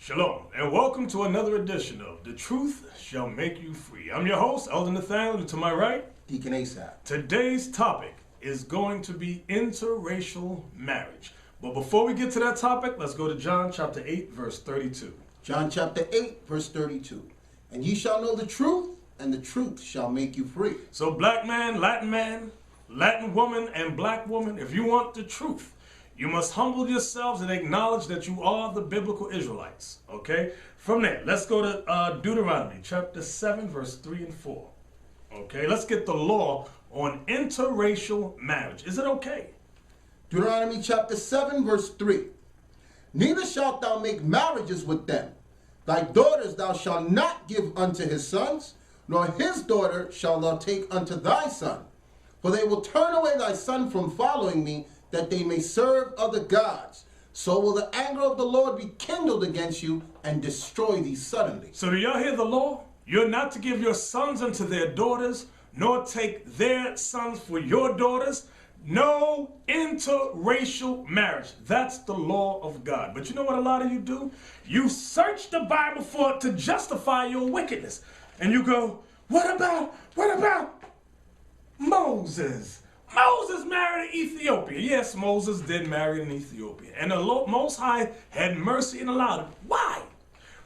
Shalom, and welcome to another edition of The Truth Shall Make You Free. I'm your host, Elder Nathaniel, and to my right, Deacon Asaph. Today's topic is going to be interracial marriage. But before we get to that topic, let's go to John chapter 8, verse 32. John chapter 8, verse 32. And ye shall know the truth, and the truth shall make you free. So black man, Latin woman, and black woman, if you want the truth, you must humble yourselves and acknowledge that you are the biblical Israelites, okay? From there, let's go to Deuteronomy chapter 7, verse 3 and 4. Okay, let's get the law on interracial marriage. Is it okay? Deuteronomy chapter 7, verse 3. Neither shalt thou make marriages with them. Thy daughters thou shalt not give unto his sons, nor his daughter shalt thou take unto thy son. For they will turn away thy son from following me, that they may serve other gods. So will the anger of the Lord be kindled against you and destroy thee suddenly. So do y'all hear the law? You're not to give your sons unto their daughters, nor take their sons for your daughters. No interracial marriage. That's the law of God. But you know what a lot of you do? You search the Bible to justify your wickedness. And you go, what about Moses? Moses married an Ethiopian. Yes, Moses did marry an Ethiopian. And the Most High had mercy and allowed it. Why?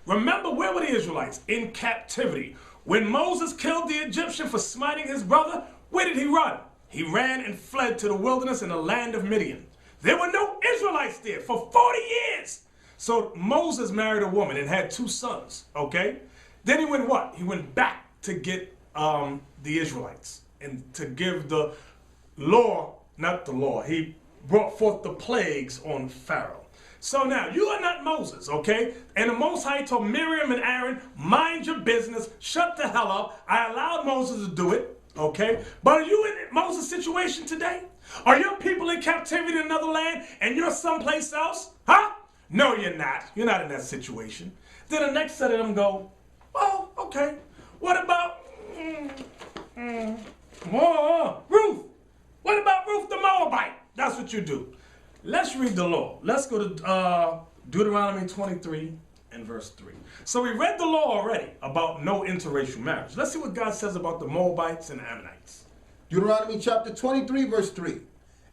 Remember, where were the Israelites? In captivity. When Moses killed the Egyptian for smiting his brother, where did he run? He ran and fled to the wilderness in the land of Midian. There were no Israelites there for 40 years. So Moses married a woman and had 2 sons, okay? Then he went what? He went back to get the Israelites and to give the law, not the law. He brought forth the plagues on Pharaoh. So now, you are not Moses, okay? And the Most High told Miriam and Aaron, mind your business, shut the hell up. I allowed Moses to do it, okay? But are you in Moses' situation today? Are your people in captivity in another land and you're someplace else? Huh? No, you're not. You're not in that situation. Then the next set of them go, oh, okay. What about Ruth? What about Ruth the Moabite? That's what you do. Let's read the law. Let's go to Deuteronomy 23 and verse 3. So we read the law already about no interracial marriage. Let's see what God says about the Moabites and Ammonites. Deuteronomy chapter 23, verse 3.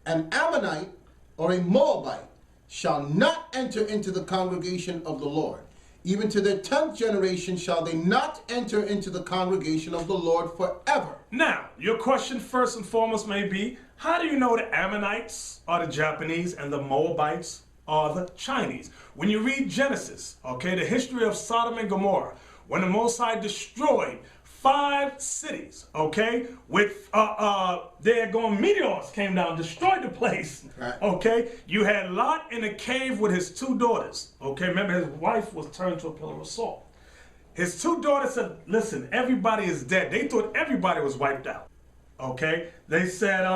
An Ammonite or a Moabite shall not enter into the congregation of the Lord. Even to their 10th generation shall they not enter into the congregation of the Lord forever. Now, your question first and foremost may be, how do you know the Ammonites are the Japanese and the Moabites are the Chinese? When you read Genesis, okay, the history of Sodom and Gomorrah, when the Most High destroyed 5 cities, okay, with meteors came down, destroyed the place, okay. You had Lot in a cave with his 2 daughters, okay. Remember, his wife was turned to a pillar of salt. His 2 daughters said, listen, everybody is dead. They thought everybody was wiped out, okay. They said,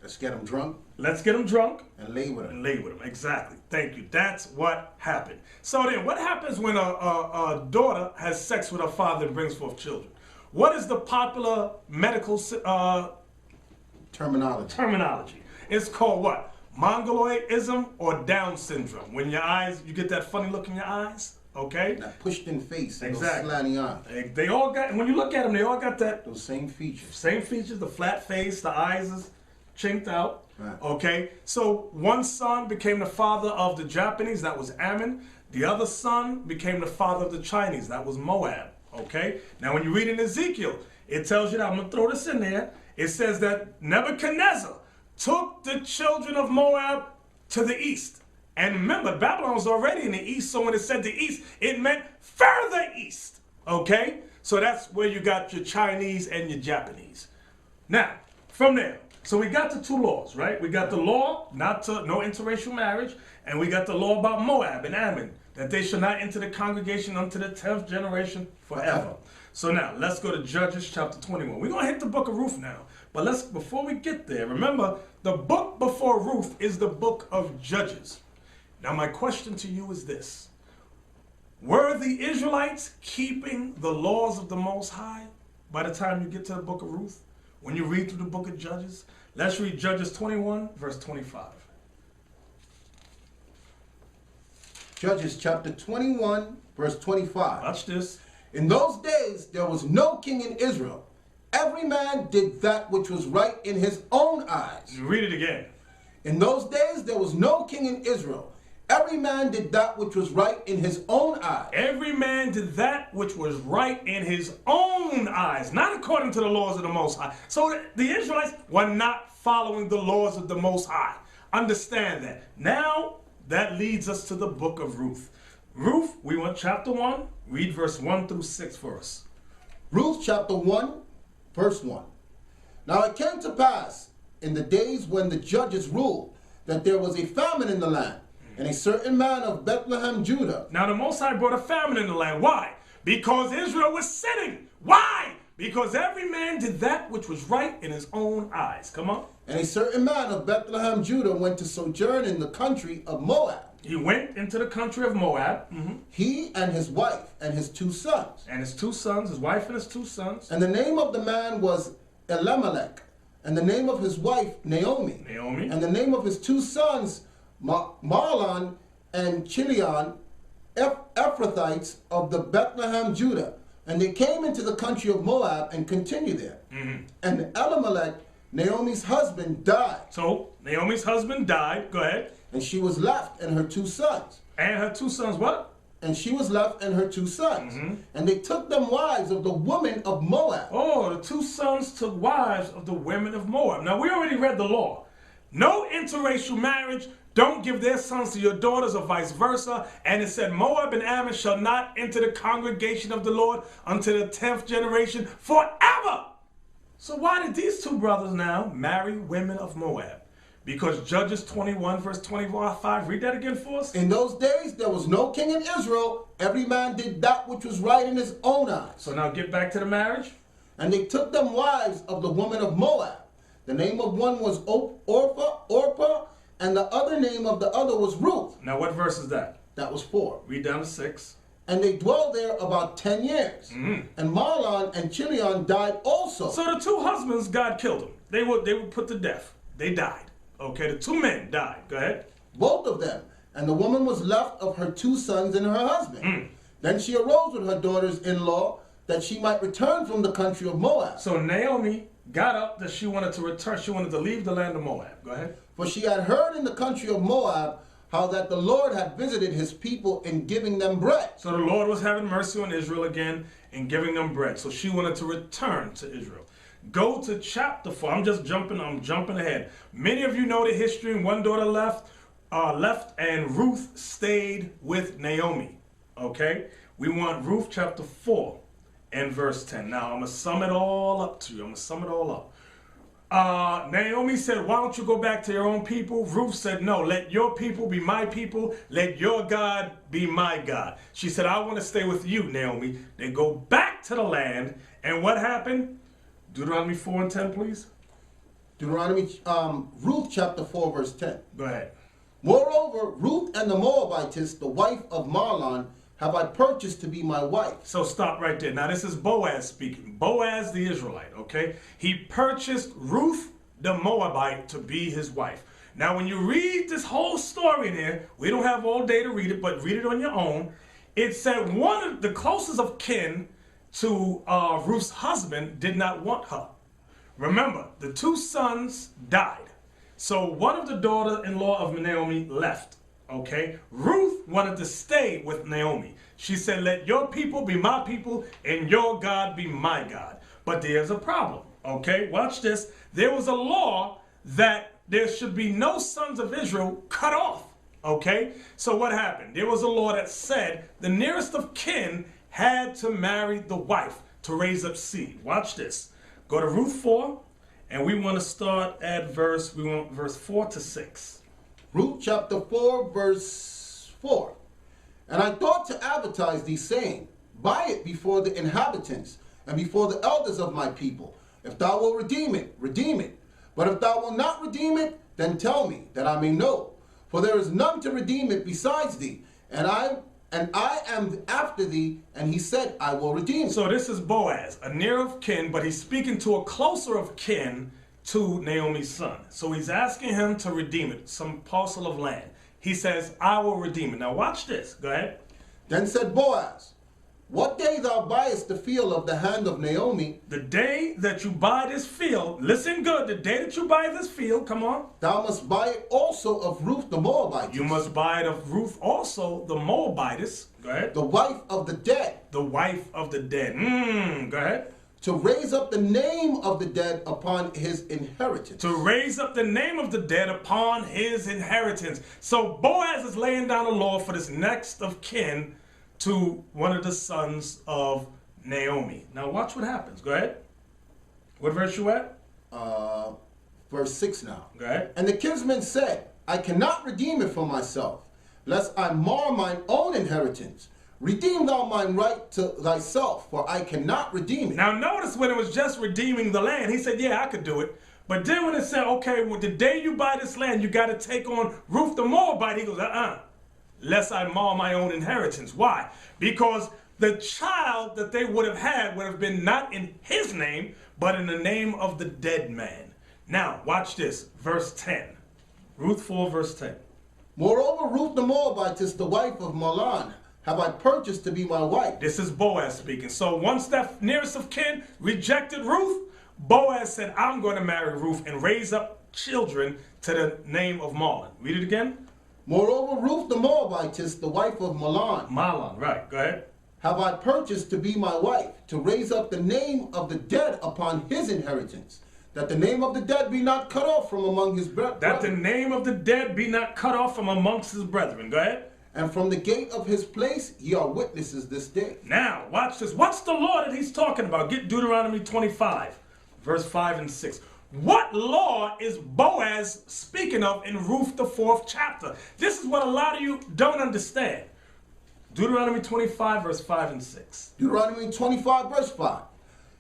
let's get them drunk. Let's get them drunk. And lay with them. And lay with them, exactly. Thank you. That's what happened. So then, what happens when a daughter has sex with her father and brings forth children? What is the popular medical terminology? It's called what? Mongoloidism or Down syndrome. When your eyes, you get that funny look in your eyes, okay? That pushed in face, exactly. Those slanting eyes. They all got, when you look at them, they all got that. Those same features. Same features, the flat face, the eyes is chinked out. Right. Okay, so one son became the father of the Japanese, that was Ammon. The other son became the father of the Chinese, that was Moab. Okay, now when you read in Ezekiel, it tells you that, I'm going to throw this in there, it says that Nebuchadnezzar took the children of Moab to the east. And remember, Babylon was already in the east, so when it said the east, it meant further east. Okay, so that's where you got your Chinese and your Japanese. Now, from there, so we got the 2 laws, right? We got the law, no interracial marriage, and we got the law about Moab and Ammon, that they shall not enter the congregation unto the 10th generation forever. So now, let's go to Judges chapter 21. We're going to hit the book of Ruth now. But before we get there, remember, the book before Ruth is the book of Judges. Now, my question to you is this. Were the Israelites keeping the laws of the Most High by the time you get to the book of Ruth? When you read through the book of Judges? Let's read Judges 21, verse 25. Judges chapter 21, verse 25. Watch this. In those days there was no king in Israel. Every man did that which was right in his own eyes. Read it again. In those days there was no king in Israel. Every man did that which was right in his own eyes. Every man did that which was right in his own eyes, not according to the laws of the Most High. So the Israelites were not following the laws of the Most High. Understand that. Now, that leads us to the book of Ruth. Ruth, we want chapter 1. Read verse 1 through 6 for us. Ruth chapter 1, verse 1. Now it came to pass in the days when the judges ruled that there was a famine in the land, and a certain man of Bethlehem, Judah. Now the Most High brought a famine in the land. Why? Because Israel was sinning. Why? Because every man did that which was right in his own eyes. Come on. And a certain man of Bethlehem, Judah, went to sojourn in the country of Moab. He went into the country of Moab. He and his wife and his 2 sons. And his 2 sons, his wife and his 2 sons. And the name of the man was Elimelech, and the name of his wife Naomi. And the name of his 2 sons Mahlon and Chilion, Ephrathites of the Bethlehem, Judah. And they came into the country of Moab and continued there. And Elimelech, Naomi's husband, died. So Naomi's husband died. Go ahead. And she was left and her 2 sons. And her 2 sons what? And she was left and her 2 sons. And they took them wives of the women of Moab. Oh, the 2 sons took wives of the women of Moab. Now, we already read the law. No interracial marriage. Don't give their sons to your daughters or vice versa. And it said, Moab and Ammon shall not enter the congregation of the Lord until the 10th generation forever. So why did these 2 brothers now marry women of Moab? Because Judges 21 verse 25, read that again for us. In those days there was no king in Israel. Every man did that which was right in his own eyes. So now get back to the marriage. And they took them wives of the women of Moab. The name of one was Orpah, and the other name of the other was Ruth. Now what verse is that? That was 4. Read down to 6. And they dwelled there about 10 years. And Mahlon and Chilion died also. So the 2 husbands, God killed them. They were put to death. They died. Okay, the 2 men died. Go ahead. Both of them. And the woman was left of her 2 sons and her husband. Then she arose with her daughters-in-law that she might return from the country of Moab. So Naomi got up that she wanted to return. She wanted to leave the land of Moab. Go ahead. For she had heard in the country of Moab how that the Lord had visited his people in giving them bread. So the Lord was having mercy on Israel again and giving them bread. So she wanted to return to Israel. Go to chapter 4. I'm jumping ahead. Many of you know the history. One daughter left and Ruth stayed with Naomi. Okay? We want Ruth chapter 4 and verse 10. Now, I'm going to sum it all up to you. Naomi said, why don't you go back to your own people? Ruth said, no, let your people be my people. Let your God be my God. She said, I want to stay with you, Naomi. They go back to the land. And what happened? Deuteronomy 4 and 10, please. Ruth chapter 4, verse 10. Go ahead. Moreover, Ruth and the Moabitess, the wife of Mahlon, have I purchased to be my wife. So stop right there. Now this is Boaz speaking. Boaz the Israelite, okay? He purchased Ruth the Moabite to be his wife. Now when you read this whole story there, we don't have all day to read it, but read it on your own. It said one of the closest of kin to Ruth's husband did not want her. Remember, the 2 sons died. So one of the daughter-in-law of Naomi left. Okay, Ruth wanted to stay with Naomi. She said, let your people be my people and your God be my God. But there's a problem. Okay, watch this. There was a law that there should be no sons of Israel cut off. Okay, so what happened? There was a law that said the nearest of kin had to marry the wife to raise up seed. Watch this. Go to Ruth 4, and we want to start at verse 4 to 6. Ruth chapter 4, verse 4. And I thought to advertise thee, saying, buy it before the inhabitants and before the elders of my people. If thou wilt redeem it, redeem it. But if thou wilt not redeem it, then tell me, that I may know. For there is none to redeem it besides thee, and I am after thee. And he said, I will redeem it. So this is Boaz, a near of kin, but he's speaking to a closer of kin to Naomi's son. So he's asking him to redeem it, some parcel of land. he says, I will redeem it. Now watch this. Go ahead. Then said Boaz, what day thou buyest the field of the hand of Naomi, The day that you buy this field, listen good, the day that you buy this field, come on. thou must buy it also of Ruth the Moabitess, You must buy it of Ruth also, the Moabitess. Go ahead. the wife of the dead, The wife of the dead. Go ahead. to raise up the name of the dead upon his inheritance. To raise up the name of the dead upon his inheritance. So Boaz is laying down the law for this next of kin to one of the sons of Naomi. Now watch what happens. Go ahead. What verse you at? Verse 6 now. Go ahead. And the kinsman said, I cannot redeem it for myself, lest I mar mine own inheritance. Redeem thou mine right to thyself, for I cannot redeem it. Now notice when it was just redeeming the land, he said, yeah, I could do it. But then when it said, okay, well, the day you buy this land, you got to take on Ruth the Moabite, he goes, lest I mar my own inheritance. Why? Because the child that they would have been not in his name, but in the name of the dead man. Now, watch this, verse 10. Ruth 4, verse 10. Moreover, Ruth the Moabitess, the wife of Mahlon, have I purchased to be my wife. This is Boaz speaking. So once that nearest of kin rejected Ruth, Boaz said, I'm going to marry Ruth and raise up children to the name of Mahlon. Read it again. Moreover, Ruth the Moabitess, the wife of Mahlon, Mahlon, right. Go ahead. have I purchased to be my wife, to raise up the name of the dead upon his inheritance, that the name of the dead be not cut off from among his brethren. That the name of the dead be not cut off from amongst his brethren. Go ahead. And from the gate of his place ye are witnesses this day. Now, watch this. What's the law that he's talking about? Get Deuteronomy 25, verse 5 and 6. What law is Boaz speaking of in Ruth, the 4th chapter? This is what a lot of you don't understand. Deuteronomy 25, verse 5 and 6. Deuteronomy 25, verse 5.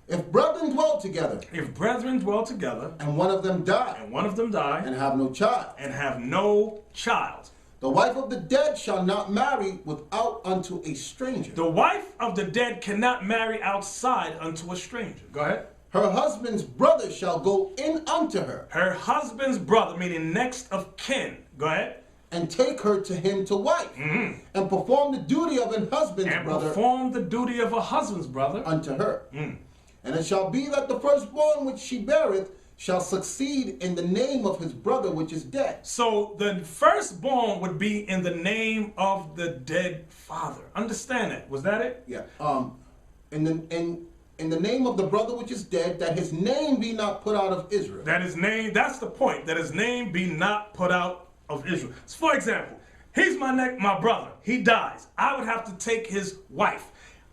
If brethren dwell together, If brethren dwell together, and one of them die, and one of them die, and have no child, and have no child, the wife of the dead shall not marry without unto a stranger. the wife of the dead cannot marry outside unto a stranger. Go ahead. Her husband's brother shall go in unto her, Her husband's brother, meaning next of kin. Go ahead. and take her to him to wife, and perform the duty of an husband's And brother perform the duty of a husband's brother. unto her. And it shall be that the firstborn which she beareth shall succeed in the name of his brother which is dead. So the firstborn would be in the name of the dead father. Understand that? Was that it? Yeah. In the name of the brother which is dead, that his name be not put out of Israel. That his name, that's the point, that his name be not put out of Israel. So for example, he's my brother. He dies. I would have to take his wife.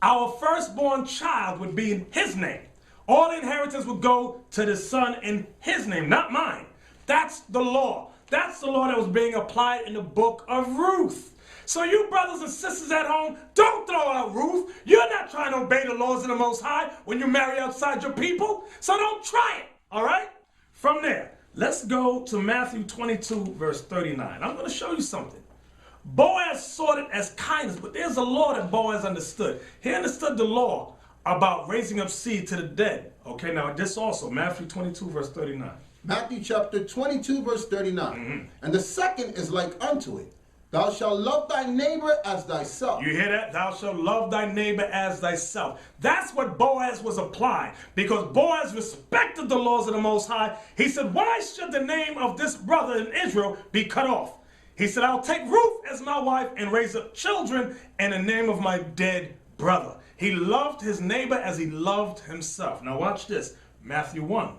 Our firstborn child would be in his name. All inheritance would go to the son in his name, not mine. That's the law. That's the law that was being applied in the book of Ruth. So you brothers and sisters at home, don't throw out Ruth. You're not trying to obey the laws of the Most High when you marry outside your people. So don't try it, all right? From there, let's go to Matthew 22, verse 39. I'm going to show you something. Boaz saw it as kindness, but there's a law that Boaz understood. He understood the law about raising up seed to the dead. Okay, now this also, Matthew 22, verse 39. Matthew chapter 22, verse 39. And the second is like unto it. Thou shalt love thy neighbor as thyself. You hear that? Thou shalt love thy neighbor as thyself. That's what Boaz was applying, because Boaz respected the laws of the Most High. He said, why should the name of this brother in Israel be cut off? He said, I'll take Ruth as my wife and raise up children in the name of my dead brother. He loved his neighbor as he loved himself. Now watch this. Matthew 1.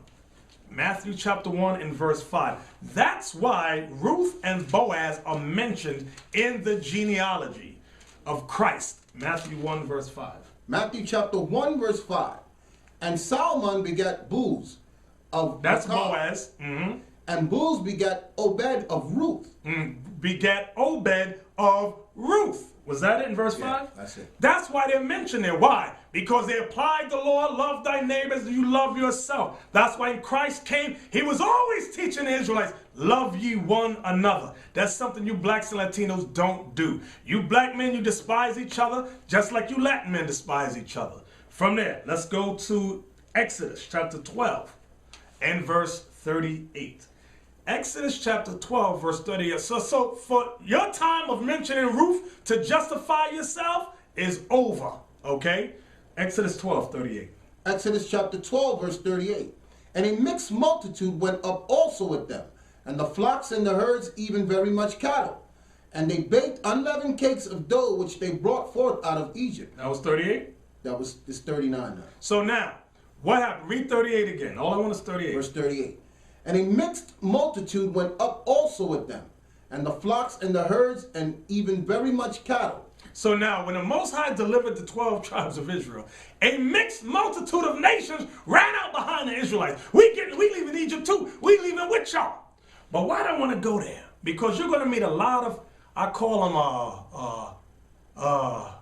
Matthew chapter 1 and verse 5. That's why Ruth and Boaz are mentioned in the genealogy of Christ. Matthew 1 verse 5. Matthew chapter 1, verse 5. And Salmon begat Booz of That's Makkah, Boaz. and Booz begat Obed of Ruth. Begat Obed of Ruth. Was that it in verse 5? That's it. That's why they're mentioned there. Why? Because they applied the law, love thy neighbor as you love yourself. That's why when Christ came, he was always teaching the Israelites, love ye one another. That's something you blacks and Latinos don't do. You black men, you despise each other, just like you Latin men despise each other. From there, let's go to Exodus chapter 12 and verse 38. Exodus chapter 12, verse 38. So for your time of mentioning Ruth to justify yourself is over, okay? Exodus 12, 38. Exodus chapter 12, verse 38. And a mixed multitude went up also with them, and the flocks and the herds, even very much cattle. And they baked unleavened cakes of dough, which they brought forth out of Egypt. That was 38? It's 39 now. So now, what happened? Read 38 again. All I want is 38. Verse 38. And a mixed multitude went up also with them, and the flocks and the herds, and even very much cattle. So now, when the Most High delivered the 12 tribes of Israel, a mixed multitude of nations ran out behind the Israelites. We leaving Egypt too. We leaving with y'all. But why do I want to go there? Because you're going to meet a lot of, I call them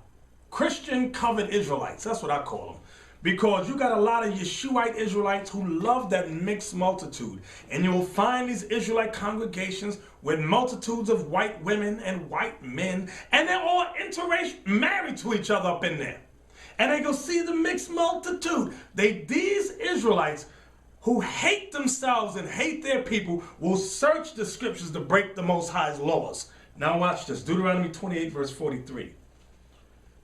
Christian covered Israelites. That's what I call them. Because you got a lot of Yeshuite Israelites who love that mixed multitude. And you'll find these Israelite congregations with multitudes of white women and white men. And they're all interracial, married to each other up in there. And they go see the mixed multitude. These Israelites who hate themselves and hate their people will search the scriptures to break the Most High's laws. Now watch this. Deuteronomy 28, verse 43.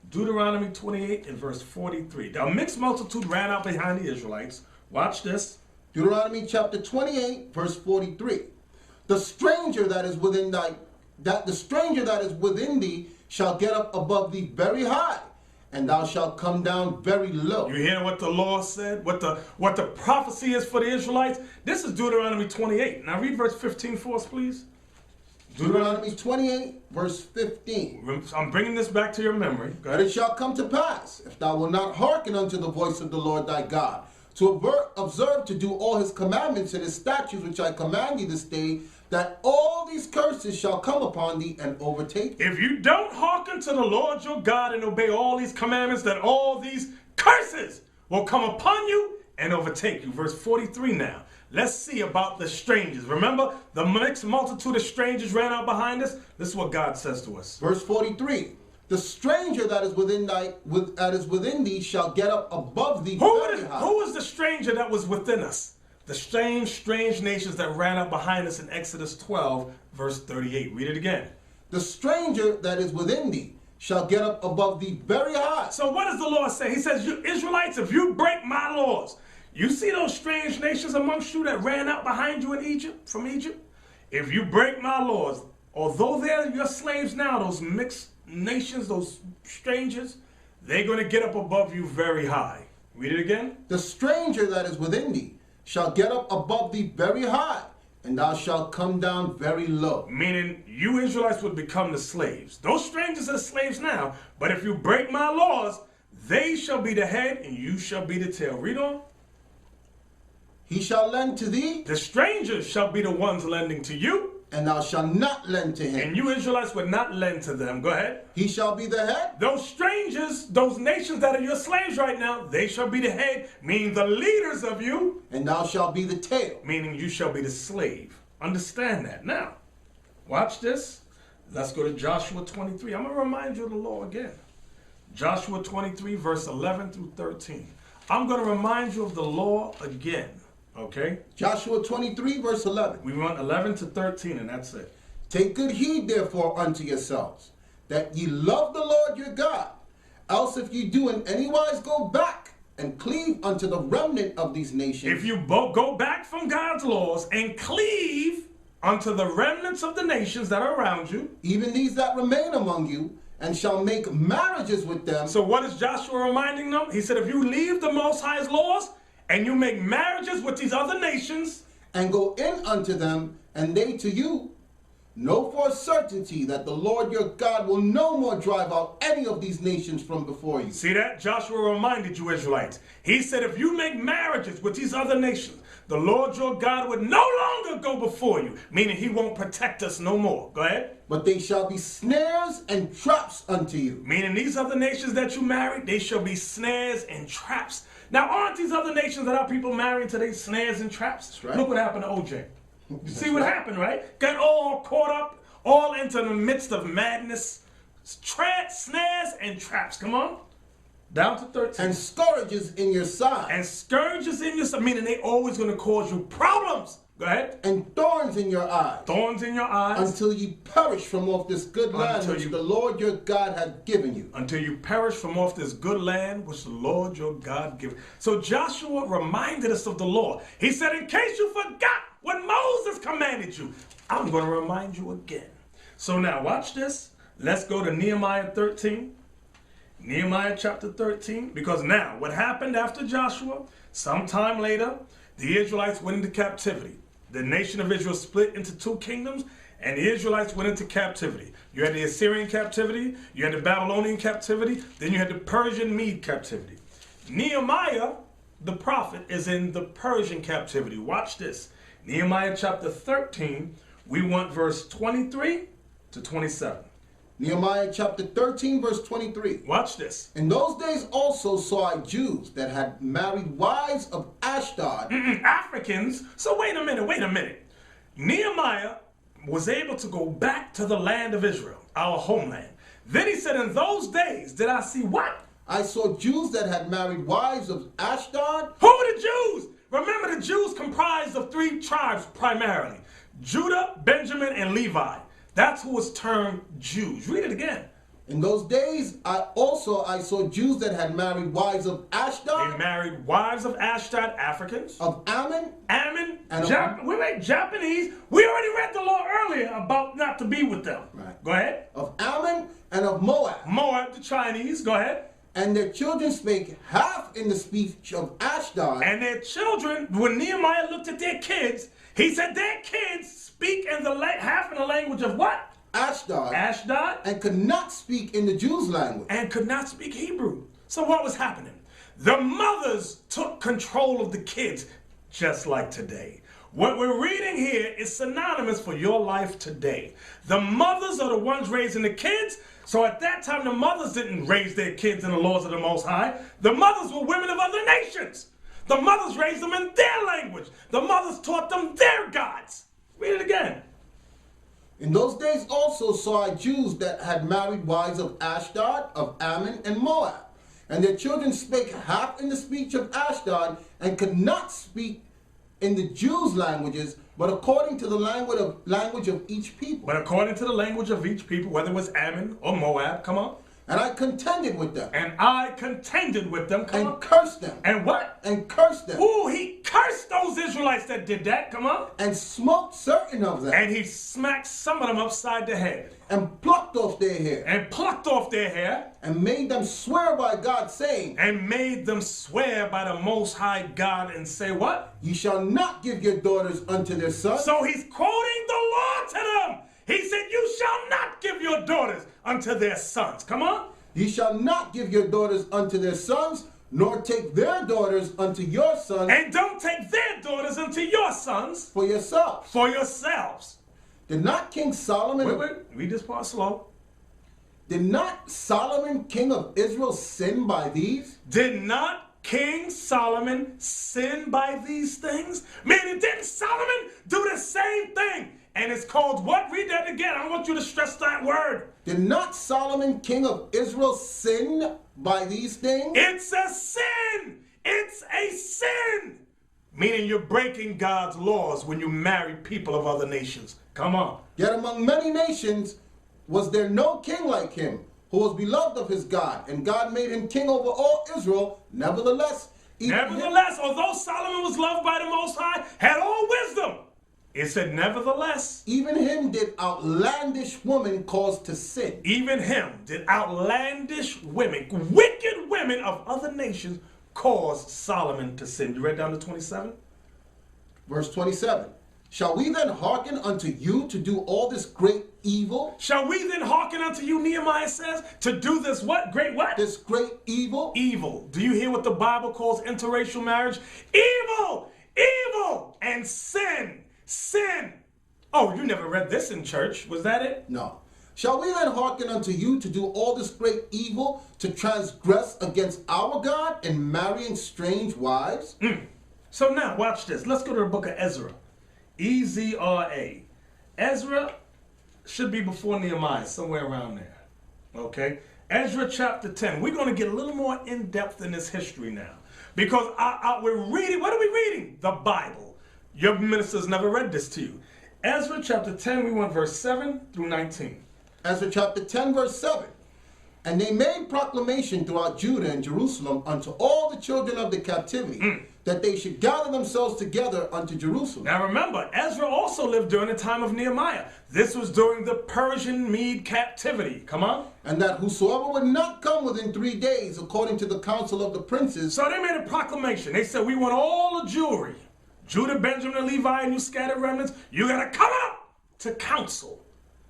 Deuteronomy 28 and verse 43. The mixed multitude ran out behind the Israelites. Watch this. Deuteronomy chapter 28, verse 43. The stranger that is within thee shall get up above thee very high, and thou shalt come down very low. You hear what the law said? What the prophecy is for the Israelites? This is Deuteronomy 28. Now read verse 15 for us, please. Deuteronomy 28, verse 15. I'm bringing this back to your memory. But it shall come to pass, if thou wilt not hearken unto the voice of the Lord thy God, to observe to do all his commandments and his statutes which I command thee this day, that all these curses shall come upon thee and overtake thee. If you don't hearken to the Lord your God and obey all these commandments, that all these curses will come upon you and overtake you. Verse 43 now. Let's see about the strangers. Remember, the mixed multitude of strangers ran out behind us? This is what God says to us. Verse 43. The stranger that is within thee shall get up above thee very high. Who is the stranger that was within us? The strange nations that ran out behind us in Exodus 12, verse 38. Read it again. The stranger that is within thee shall get up above thee very high. So what does the Lord say? He says, you Israelites, if you break my laws, you see those strange nations amongst you that ran out behind you in Egypt, from Egypt? If you break my laws, although they're your slaves now, those mixed nations, those strangers, they're going to get up above you very high. Read it again. The stranger that is within thee shall get up above thee very high, and thou shalt come down very low. Meaning you Israelites would become the slaves. Those strangers are the slaves now, but if you break my laws, they shall be the head and you shall be the tail. Read on. He shall lend to thee. The strangers shall be the ones lending to you. And thou shalt not lend to him. And you Israelites would not lend to them. Go ahead. He shall be the head. Those strangers, those nations that are your slaves right now, they shall be the head, meaning the leaders of you. And thou shalt be the tail. Meaning you shall be the slave. Understand that. Now, watch this. Let's go to Joshua 23. I'm going to remind you of the law again. Joshua 23, verse 11 through 13. I'm going to remind you of the law again. Okay? Joshua 23, verse 11. We want 11 to 13, and that's it. Take good heed, therefore, unto yourselves, that ye love the Lord your God. Else if ye do in any wise go back and cleave unto the remnant of these nations. If you go back from God's laws and cleave unto the remnants of the nations that are around you. Even these that remain among you, and shall make marriages with them. So what is Joshua reminding them? He said, if you leave the Most High's laws, and you make marriages with these other nations, and go in unto them, and they to you, know for a certainty that the Lord your God will no more drive out any of these nations from before you. See that? Joshua reminded you Israelites. He said, if you make marriages with these other nations, the Lord your God would no longer go before you, meaning he won't protect us no more. Go ahead. But they shall be snares and traps unto you. Meaning these other nations that you married, they shall be snares and traps. Now, aren't these other nations that our people marrying today snares and traps? That's right. Look what happened to OJ. You see what happened, right? Got all caught up, all into the midst of madness. Snares and traps. Come on. Down to 13. And scourges in your side. And scourges in your side, meaning they always going to cause you problems. Go ahead. And thorns in your eyes. Thorns in your eyes. Until you perish from off this good land which the Lord your God hath given you. Until you perish from off this good land which the Lord your God given. So Joshua reminded us of the law. He said, in case you forgot what Moses commanded you, I'm going to remind you again. So now watch this. Let's go to Nehemiah 13. Nehemiah chapter 13. Because now what happened after Joshua, sometime later, the Israelites went into captivity. The nation of Israel split into two kingdoms, and the Israelites went into captivity. You had the Assyrian captivity, you had the Babylonian captivity, then you had the Persian Mede captivity. Nehemiah, the prophet, is in the Persian captivity. Watch this. Nehemiah chapter 13, we want verse 23 to 27. Nehemiah chapter 13, verse 23. Watch this. In those days also saw I Jews that had married wives of Ashdod. Africans? So wait a minute. Nehemiah was able to go back to the land of Israel, our homeland. Then he said, in those days did I see what? I saw Jews that had married wives of Ashdod. Who are the Jews? Remember, the Jews comprised of three tribes primarily: Judah, Benjamin, and Levi. That's who was termed Jews. Read it again. In those days, I saw Jews that had married wives of Ashdod. They married wives of Ashdod, Africans. Of Ammon. And Japanese. We already read the law earlier about not to be with them. Right. Go ahead. Of Ammon and of Moab. Moab, the Chinese. Go ahead. And their children spake half in the speech of Ashdod. And their children, when Nehemiah looked at their kids, he said their kids speak in the half in the language of what? Ashdod. And could not speak in the Jews' language. And could not speak Hebrew. So what was happening? The mothers took control of the kids, just like today. What we're reading here is synonymous for your life today. The mothers are the ones raising the kids. So at that time, the mothers didn't raise their kids in the laws of the Most High. The mothers were women of other nations. The mothers raised them in their language. The mothers taught them their gods. Read it again. In those days also saw I Jews that had married wives of Ashdod, of Ammon, and Moab. And their children spake half in the speech of Ashdod, and could not speak in the Jews' languages, but according to the language of each people. But according to the language of each people, whether it was Ammon or Moab, come on. And I contended with them. Come on. And cursed them. And what? And cursed them. Ooh, he cursed those Israelites that did that. Come on. And smote certain of them. And he smacked some of them upside the head. And plucked off their hair. And made them swear by God, saying. And made them swear by the Most High God and say what? You shall not give your daughters unto their sons. So he's quoting the law to them. He said, you shall not give your daughters unto their sons. Come on. Ye shall not give your daughters unto their sons, nor take their daughters unto your sons. And don't take their daughters unto your sons. For yourselves. Did not King Solomon... Wait. Read this part slow. Did not Solomon, king of Israel, sin by these? Did not King Solomon sin by these things? Meaning, didn't Solomon do the same thing? And it's called what? Read that again. I want you to stress that word. Did not Solomon, king of Israel, sin by these things? It's a sin. It's a sin. Meaning you're breaking God's laws when you marry people of other nations. Come on. Yet among many nations was there no king like him, who was beloved of his God, and God made him king over all Israel. Nevertheless, although Solomon was loved by the Most High, had all wisdom, it said, nevertheless, even him did outlandish women cause to sin. Even him did outlandish women, wicked women of other nations, cause Solomon to sin. You read down to 27? Verse 27. Shall we then hearken unto you to do all this great evil? Shall we then hearken unto you, Nehemiah says, to do this what? Great what? This great evil? Evil. Do you hear what the Bible calls interracial marriage? Evil! Evil! And sin! Sin! Oh, you never read this in church. Was that it? No. Shall we then hearken unto you to do all this great evil, to transgress against our God in marrying strange wives? So now, watch this. Let's go to the book of Ezra. Ezra. Ezra should be before Nehemiah, somewhere around there. Okay? Ezra chapter 10. We're going to get a little more in-depth in this history now. Because we're reading, what are we reading? The Bible. Your ministers never read this to you. Ezra chapter 10, we want verse 7 through 19. Ezra chapter 10, verse 7. And they made proclamation throughout Judah and Jerusalem unto all the children of the captivity, that they should gather themselves together unto Jerusalem. Now remember, Ezra also lived during the time of Nehemiah. This was during the Persian Mede captivity. Come on. And that whosoever would not come within 3 days, according to the counsel of the princes. So they made a proclamation. They said, we want all the Jewry, Judah, Benjamin, and Levi, and you scattered remnants, you got to come up to council.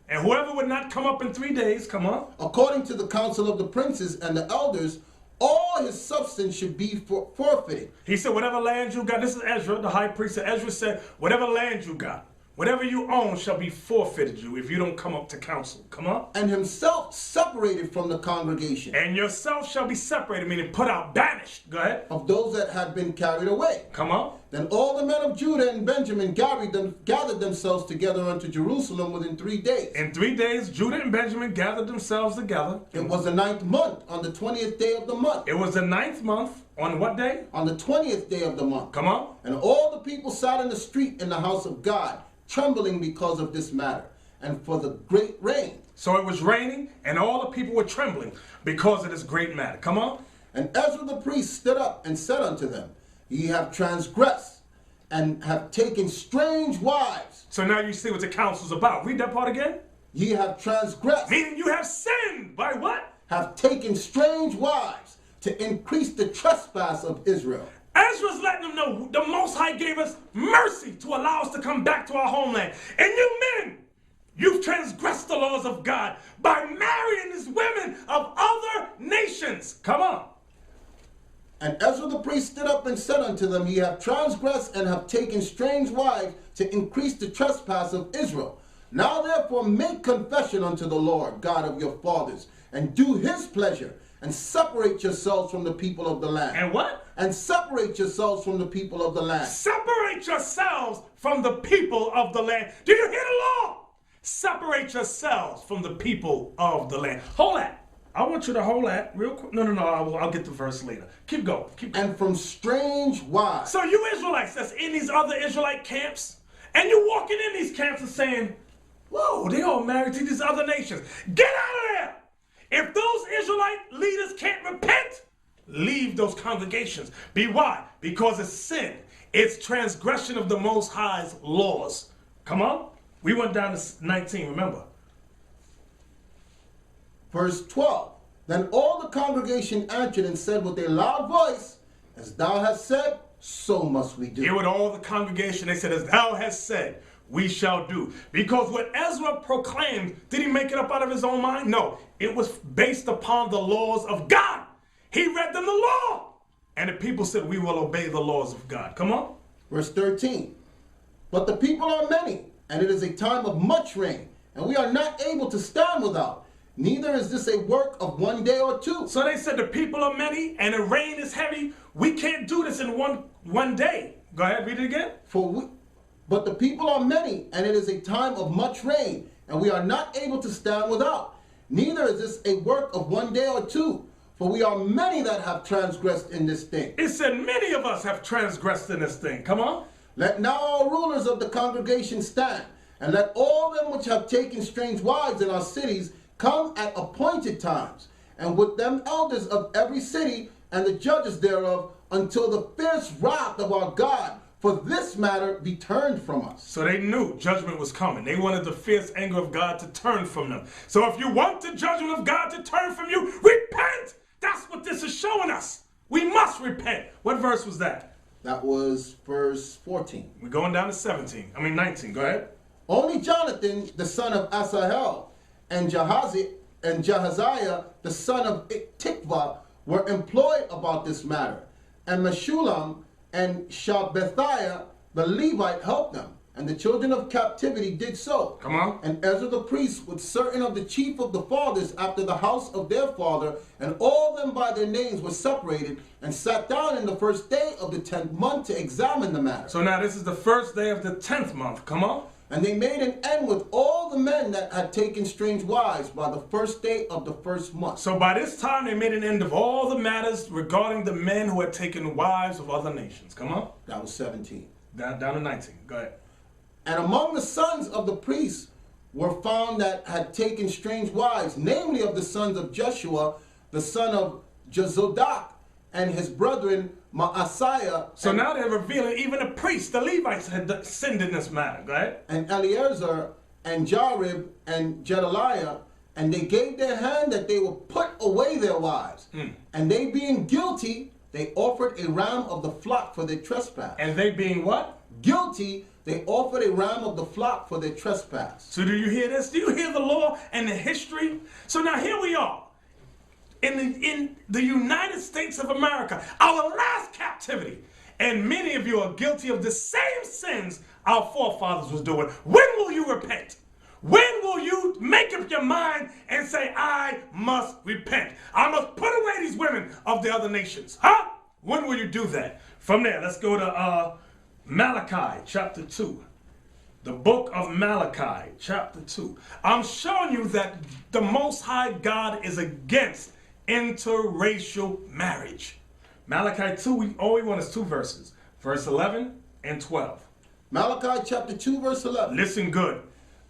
And whoever would not come up in 3 days, come on. According to the counsel of the princes and the elders, all his substance should be forfeited. He said, whatever land you got, this is Ezra, the high priest. Ezra said, whatever land you got, whatever you own shall be forfeited you if you don't come up to council. Come on. And himself separated from the congregation. And yourself shall be separated, meaning put out, banished. Go ahead. Of those that had been carried away. Come on. Then all the men of Judah and Benjamin gathered themselves together unto Jerusalem within 3 days. In 3 days, Judah and Benjamin gathered themselves together. It was the 9th month, on the 20th day of the month. It was the 9th month, on what day? On the 20th day of the month. Come on. And all the people sat in the street in the house of God, trembling because of this matter, and for the great rain. So it was raining, and all the people were trembling because of this great matter. Come on. And Ezra the priest stood up and said unto them, Ye have transgressed, and have taken strange wives. So now you see what the council's about. Read that part again. Ye have transgressed. Meaning you have sinned. By what? Have taken strange wives, to increase the trespass of Israel. Ezra's letting them know the Most High gave us mercy to allow us to come back to our homeland. And you men, you've transgressed the laws of God by marrying these women of other nations. Come on. And Ezra the priest stood up and said unto them, Ye have transgressed and have taken strange wives to increase the trespass of Israel. Now therefore make confession unto the Lord God of your fathers, and do his pleasure, and separate yourselves from the people of the land. And what? And separate yourselves from the people of the land. Separate yourselves from the people of the land. Do you hear the law? Separate yourselves from the people of the land. Hold that. I want you to hold that real quick. No. I'll get the verse later. Keep going. And from strange wives. So you Israelites that's in these other Israelite camps, and you're walking in these camps and saying, whoa, they all married to these other nations. Get out of there. If those Israelite leaders can't repent, leave those congregations. Why? Because it's sin. It's transgression of the Most High's laws. Come on. We went down to 19, remember. Verse 12. Then all the congregation answered and said with a loud voice, As thou hast said, so must we do. Here with all the congregation, they said, as thou hast said, we shall do. Because what Ezra proclaimed, did he make it up out of his own mind? No, it was based upon the laws of God. He read them the law. And the people said, we will obey the laws of God. Come on. Verse 13. But the people are many, and it is a time of much rain, and we are not able to stand without. Neither is this a work of 1 day or 2. So they said the people are many, and the rain is heavy. We can't do this in one day. Go ahead, read it again. But the people are many, and it is a time of much rain, and we are not able to stand without. Neither is this a work of 1 day or 2, for we are many that have transgressed in this thing. It said many of us have transgressed in this thing. Come on. Let now all rulers of the congregation stand, and let all them which have taken strange wives in our cities come at appointed times, and with them elders of every city and the judges thereof, until the fierce wrath of our God for this matter be turned from us. So they knew judgment was coming. They wanted the fierce anger of God to turn from them. So if you want the judgment of God to turn from you, repent. That's what this is showing us. We must repent. What verse was that? That was verse 14. We're going down to 19. Go ahead. Only Jonathan, the son of Asahel, and Jahaziah, the son of Tikvah, were employed about this matter. And Meshullam and Shabbethiah, the Levite, helped them. And the children of captivity did so. Come on. And Ezra the priest, with certain of the chief of the fathers after the house of their father, and all them by their names were separated, and sat down in the first day of the 10th month to examine the matter. So now this is the first day of the 10th month. Come on. And they made an end with all the men that had taken strange wives by the first day of the first month. So by this time, they made an end of all the matters regarding the men who had taken wives of other nations. Come on. That was 17. Down to 19. Go ahead. And among the sons of the priests were found that had taken strange wives, namely of the sons of Jeshua, the son of Jozadak, and his brethren Maaseiah. So now they're revealing even the priests, the Levites, had sinned in this matter. Go ahead. And Eleazar and Jarib and Gedaliah, and they gave their hand that they would put away their wives. And they being guilty, they offered a ram of the flock for their trespass. And they being what? Guilty, they offered a ram of the flock for their trespass. So do you hear this? Do you hear the law and the history? So now here we are. In the United States of America, our last captivity. And many of you are guilty of the same sins our forefathers was doing. When will you repent? When will you make up your mind and say, I must repent? I must put away these women of the other nations. Huh? When will you do that? From there, let's go to Malachi chapter 2. The book of Malachi chapter 2. I'm showing you that the Most High God is against interracial marriage. Malachi 2, all we want is 2 verses. Verse 11 and 12. Malachi chapter 2 verse 11. Listen good.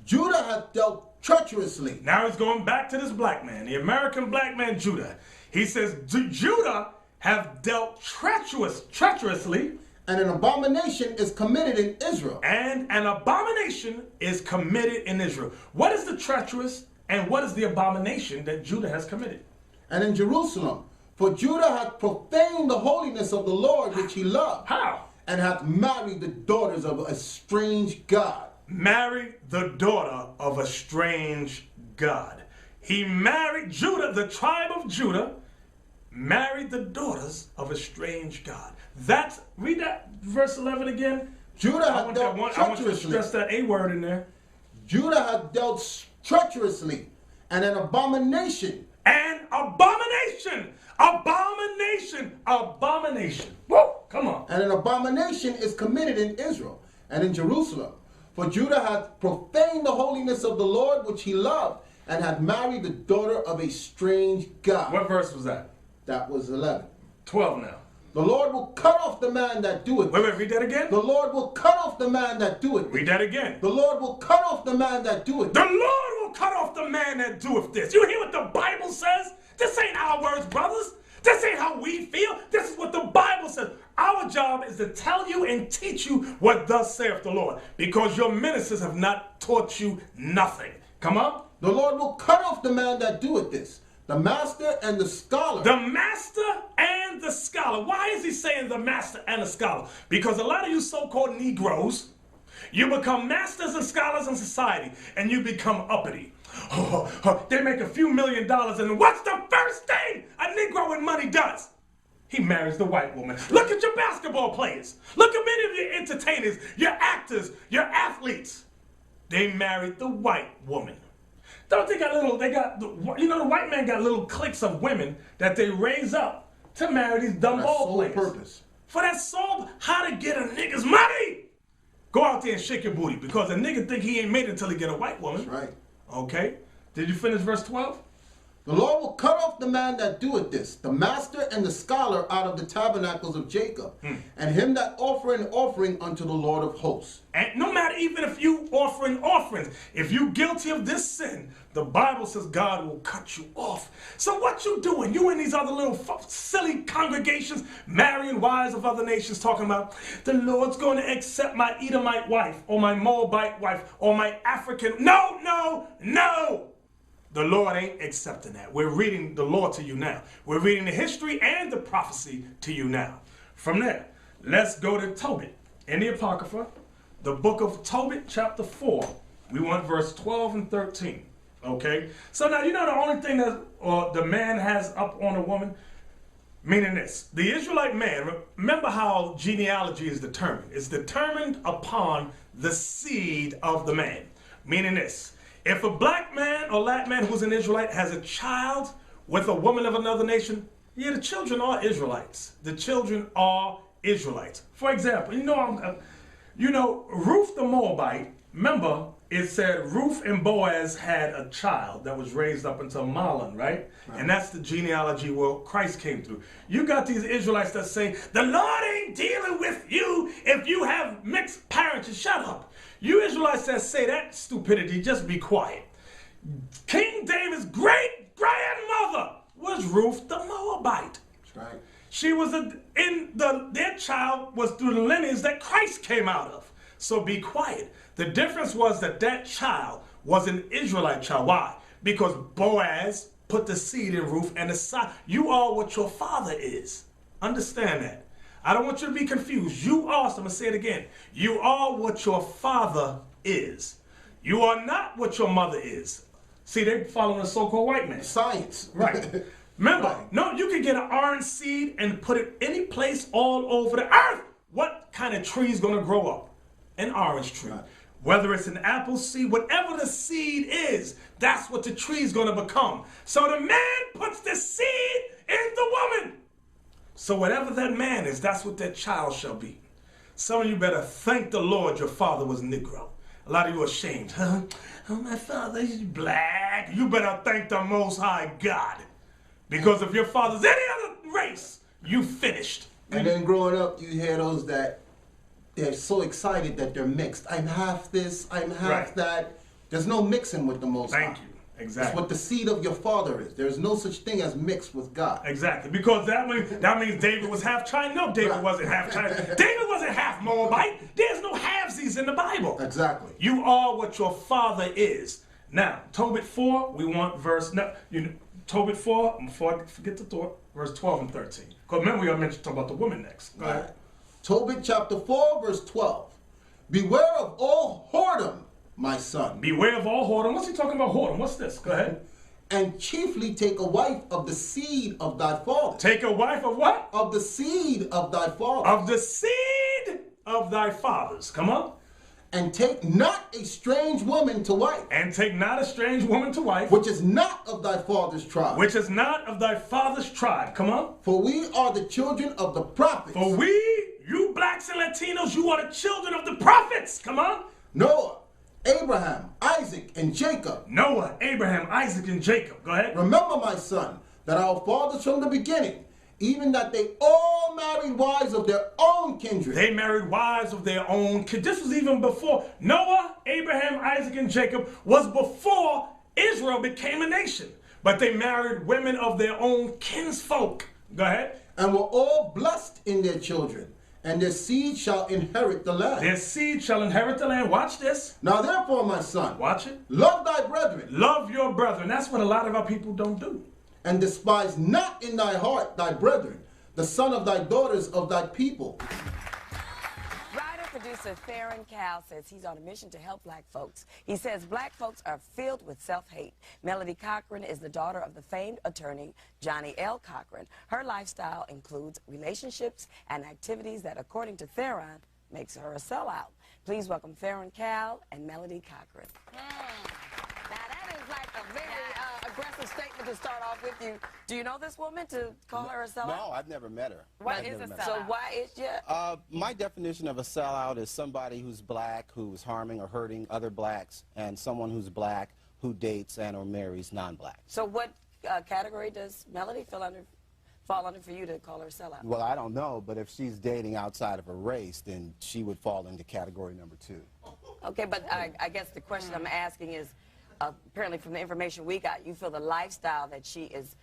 Judah hath dealt treacherously. Now he's going back to this black man, the American black man Judah. He says, Judah have dealt treacherously. And an abomination is committed in Israel. And an abomination is committed in Israel. What is the treacherous and what is the abomination that Judah has committed? And in Jerusalem, for Judah hath profaned the holiness of the Lord which he loved. How? And hath married the daughters of a strange god. Married the daughter of a strange god. He married Judah, the tribe of Judah, married the daughters of a strange god. Read that verse 11 again. Judah hath dealt treacherously. I want you to stress that A word in there. Judah hath dealt treacherously, and an abomination. An abomination. Abomination. Abomination. Woo! Come on. And an abomination is committed in Israel and in Jerusalem. For Judah hath profaned the holiness of the Lord which he loved, and hath married the daughter of a strange god. What verse was that? That was 11. 12 now. The Lord will cut off the man that doeth. Wait, read that again. The Lord will cut off the man that doeth. Read that again. The Lord will cut off the man that doeth. The Lord will cut off the man that doeth this. You hear what the Bible says? This ain't our words, brothers. This ain't how we feel. This is what the Bible says. Our job is to tell you and teach you what thus saith the Lord, because your ministers have not taught you nothing. Come on. The Lord will cut off the man that doeth this, the master and the scholar. The master and the scholar. Why is he saying the master and the scholar? Because a lot of you so-called Negroes, you become masters and scholars in society, and you become uppity. They make a few $1 million, and what's the first thing a Negro with money does? He marries the white woman. Look at your basketball players. Look at many of your entertainers, your actors, your athletes. They married the white woman. Don't they got the white man got little cliques of women that they raise up to marry these dumb ball players. Purpose. For that sole, how to get a nigga's money. Go out there and shake your booty, because a nigga think he ain't made it until he get a white woman. That's right. Okay. Did you finish verse 12? The Lord will cut off the man that doeth this, the master and the scholar out of the tabernacles of Jacob, and him that offer an offering unto the Lord of hosts. And no matter even if you offering offerings, if you guilty of this sin, the Bible says God will cut you off. So what you doing? You in these other little silly congregations, marrying wives of other nations, talking about the Lord's going to accept my Edomite wife, or my Moabite wife, or my African. No, no, no. The Lord ain't accepting that. We're reading the law to you now. We're reading the history and the prophecy to you now. From there, let's go to Tobit in the Apocrypha, the book of Tobit, chapter 4. We want verse 12 and 13. Okay? So now, you know the only thing that the man has up on a woman? Meaning this. The Israelite man, remember how genealogy is determined. It's determined upon the seed of the man. Meaning this. If a black man or Latin man who's an Israelite has a child with a woman of another nation, yeah, the children are Israelites. The children are Israelites. For example, Ruth the Moabite Remember, it said Ruth and Boaz had a child that was raised up until Mahlon, right? And that's the genealogy where Christ came through. You got these Israelites that say, the Lord ain't dealing with you if you have mixed parents. Shut up. You Israelites that say that stupidity, just be quiet. King David's great-grandmother was Ruth the Moabite. That's right. She was their child was through the lineage that Christ came out of. So be quiet. The difference was that child was an Israelite child. Why? Because Boaz put the seed in Ruth and the son. You are what your father is. Understand that. I don't want you to be confused. You are, so I'm going to say it again. You are what your father is. You are not what your mother is. See, they're following a so-called white man. Science. Right. Remember, Right. no, you can get an orange seed and put it any place all over the earth. What kind of tree is going to grow up? An orange tree. Right. Whether it's an apple seed, whatever the seed is, that's what the tree is going to become. So the man puts the seed in the woman. So whatever that man is, that's what that child shall be. Some of you better thank the Lord your father was Negro. A lot of you are ashamed. Huh? Oh, my father is black. You better thank the Most High God. Because if your father's any other race, you finished. And then growing up, you hear those that they're so excited that they're mixed. I'm half this, I'm half Right. that. There's no mixing with the Most High. Thank you. It's Exactly. what the seed of your father is. There's no such thing as mixed with God. Exactly. Because that means David was half Chinese. No, David Right. wasn't half Chinese. David wasn't half Moabite. There's no halvesies in the Bible. Exactly. You are what your father is. Now, Tobit 4, we want Tobit 4, before I forget the thought, verse 12 and 13. Because remember, we got to talk about the woman next. Go ahead. Tobit chapter 4, verse 12. Beware of all whoredom, my son, Beware of all whoredom. What's he talking about whoredom? What's this? Go ahead. and chiefly take a wife of the seed of thy father. Take a wife of what? Of the seed of thy father. Of the seed of thy fathers. Come on. And take not a strange woman to wife, And take not a strange woman to wife, which is not of thy father's tribe. which is not of thy father's tribe. Come on. For we are the children of the prophets. For we, you blacks and Latinos, you are the children of the prophets. Come on. Noah, Abraham, Isaac, and Jacob. Noah, Abraham, Isaac, and Jacob. Go ahead. Remember, my son, that our fathers from the beginning, even that they all married wives of their own kindred. They married wives of their own kids. This was even before Noah, Abraham, Isaac, and Jacob was before Israel became a nation. But they married women of their own kinsfolk. Go ahead. And were all blessed in their children, and their seed shall inherit the land. Their seed shall inherit the land. Watch this. Now therefore, my son, Watch it. love thy brethren, Love your brethren. That's what a lot of our people don't do. and despise not in thy heart thy brethren, the son of thy daughters of thy people. Writer-producer Theron Cal says he's on a mission to help black folks. He says black folks are filled with self-hate. Melody Cochran is the daughter of the famed attorney Johnny L. Cochran. Her lifestyle includes relationships and activities that, according to Theron, makes her a sellout. Please welcome Theron Cal and Melody Cochran. Now that is like a very aggressive statement to start off with you. Do you know this woman to call her a sellout? No, I've never met her. What I've is never a met her. sellout? So why is My definition of a sellout is somebody who's black, who's harming or hurting other blacks, and someone who's black who dates and or marries non-blacks. So what category does Melody fall under for you to call her a sellout? Well, I don't know, but if she's dating outside of her race, then she would fall into category number 2. Okay, but I guess the question I'm asking is, apparently from the information we got, you feel the lifestyle that she is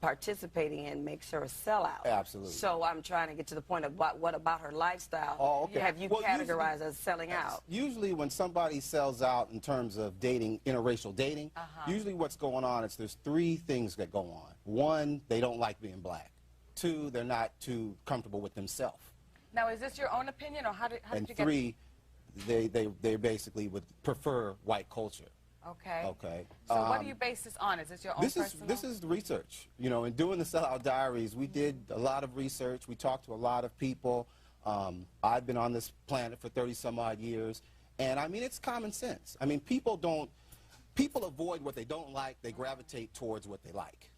participating in makes her a sellout. Absolutely. So I'm trying to get to the point of what about her lifestyle Okay. have you Well, categorized as selling out? Usually when somebody sells out in terms of dating, interracial dating, usually what's going on is there's 3 things that go on. 1, they don't like being black. 2, they're not too comfortable with themselves. Now, is this your own opinion, or how did And you get? 3, they basically would prefer white culture. Okay. Okay. So what do you base this on? Is this your own personal? This is the research. You know, in doing the Sellout Diaries, we did a lot of research. We talked to a lot of people. I've been on this planet for 30-some-odd years, and I mean, it's common sense. I mean, people avoid what they don't like. They gravitate towards what they like.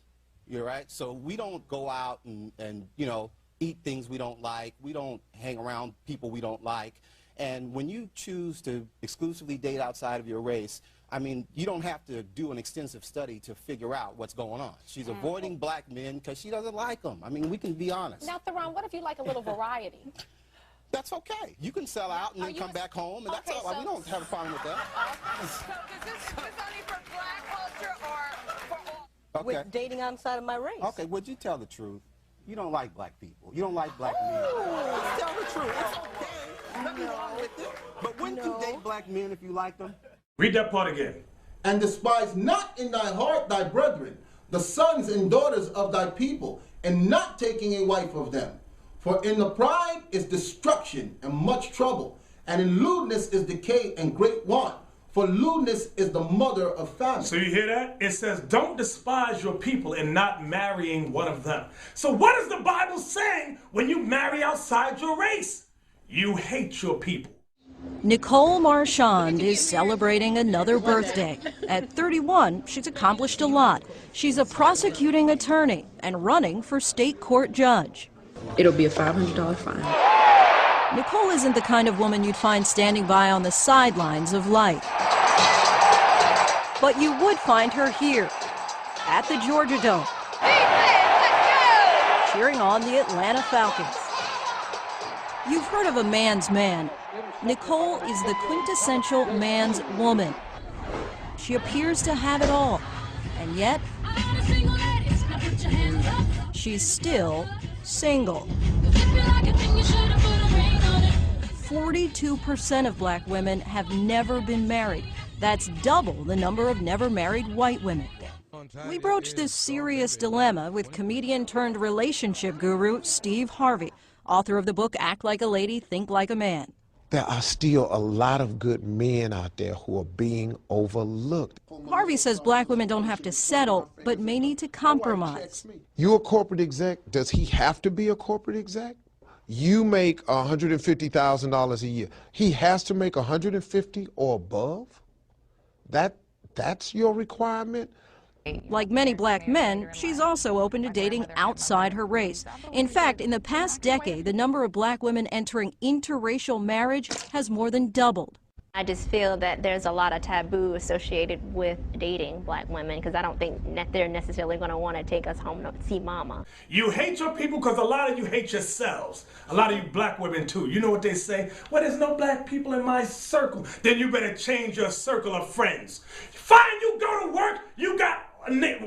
You're right. So we don't go out and you know, eat things we don't like. We don't hang around people we don't like. And when you choose to exclusively date outside of your race, I mean, you don't have to do an extensive study to figure out what's going on. She's avoiding black men because she doesn't like them. I mean, we can be honest. Now, Theron, what if you like a little variety? That's okay. You can sell out and then come back home, and that's all. We don't have a problem with that. So is this only for black culture or for all? Okay. With dating outside of my race. Okay, would you tell the truth? You don't like black people. You don't like black men. Just tell the truth. It's okay. Nothing wrong with it. But wouldn't you date black men if you liked them? Read that part again. And despise not in thy heart thy brethren, the sons and daughters of thy people, and not taking a wife of them. For in the pride is destruction and much trouble, and in lewdness is decay and great want. For lewdness is the mother of famine. So you hear that? It says, don't despise your people in not marrying one of them. So what is the Bible saying when you marry outside your race? You hate your people. Nicole Marchand is celebrating another birthday. At 31, she's accomplished a lot. She's a prosecuting attorney and running for state court judge. It'll be a $500 fine. Nicole isn't the kind of woman you'd find standing by on the sidelines of life. But you would find her here, at the Georgia Dome, cheering on the Atlanta Falcons. You've heard of a man's man. Nicole is the quintessential man's woman. She appears to have it all, and yet she's still single. 42% of black women have never been married. That's double the number of never married white women. We broached this serious dilemma with comedian turned relationship guru Steve Harvey, author of the book Act Like a Lady, Think Like a Man. There are still a lot of good men out there who are being overlooked. Harvey says black women don't have to settle, but may need to compromise. You a corporate exec? Does he have to be a corporate exec? You make $150,000 a year. He has to make $150,000 or above? That's your requirement? Like many black men, she's also open to dating outside her race. In fact, in the past decade, the number of black women entering interracial marriage has more than doubled. I just feel that there's a lot of taboo associated with dating black women because I don't think that they're necessarily going to want to take us home to see mama. You hate your people because a lot of you hate yourselves. A lot of you black women too. You know what they say? Well, there's no black people in my circle. Then you better change your circle of friends. Fine, you go to work, you got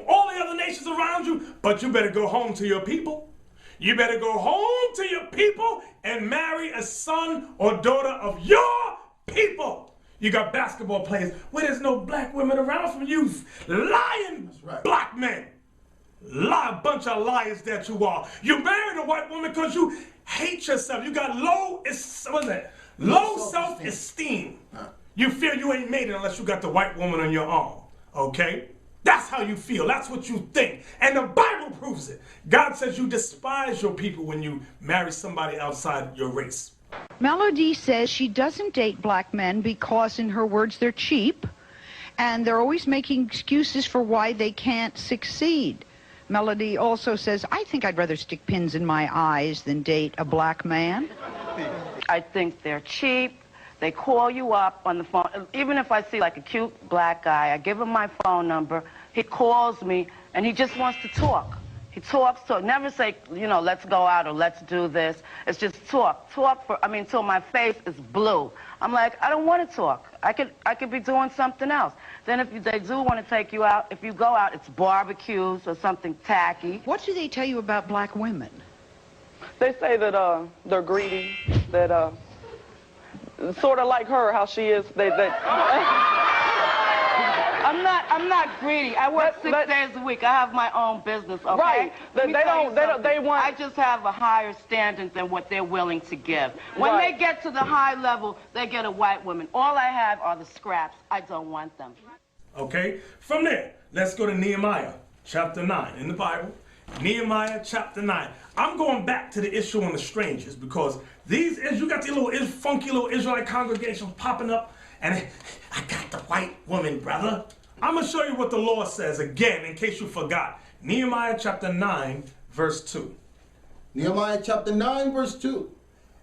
all the other nations around you, but you better go home to your people. You better go home to your people and marry a son or daughter of your people. You got basketball players where there's no black women around from you lying black men. A bunch of liars that you are. You married a white woman because you hate yourself. You got low self-esteem. You feel you ain't made it unless you got the white woman on your arm. Okay? That's how you feel. That's what you think. And the Bible proves it. God says you despise your people when you marry somebody outside your race. Melody says she doesn't date black men because, in her words, they're cheap, and they're always making excuses for why they can't succeed. Melody also says, I think I'd rather stick pins in my eyes than date a black man. I think they're cheap. They call you up on the phone. Even if I see like a cute black guy, I give him my phone number. He calls me, and he just wants to talk. He talks, never say, you know, let's go out or let's do this. It's just talk till my face is blue. I'm like, I don't want to talk. I could be doing something else. Then if they do want to take you out, if you go out, it's barbecues or something tacky. What do they tell you about black women? They say that they're greedy, that sort of like her, how she is. I'm not greedy. I work 6 days a week. I have my own business, okay? Right. I just have a higher standard than what they're willing to give. When they get to the high level, they get a white woman. All I have are the scraps. I don't want them. Okay? From there, let's go to Nehemiah chapter 9 in the Bible. Nehemiah chapter 9. I'm going back to the issue on the strangers because you got these little funky little Israelite congregations popping up, and I got the white woman, brother. I'm going to show you what the law says again in case you forgot. Nehemiah chapter 9, verse 2. Nehemiah chapter 9, verse 2.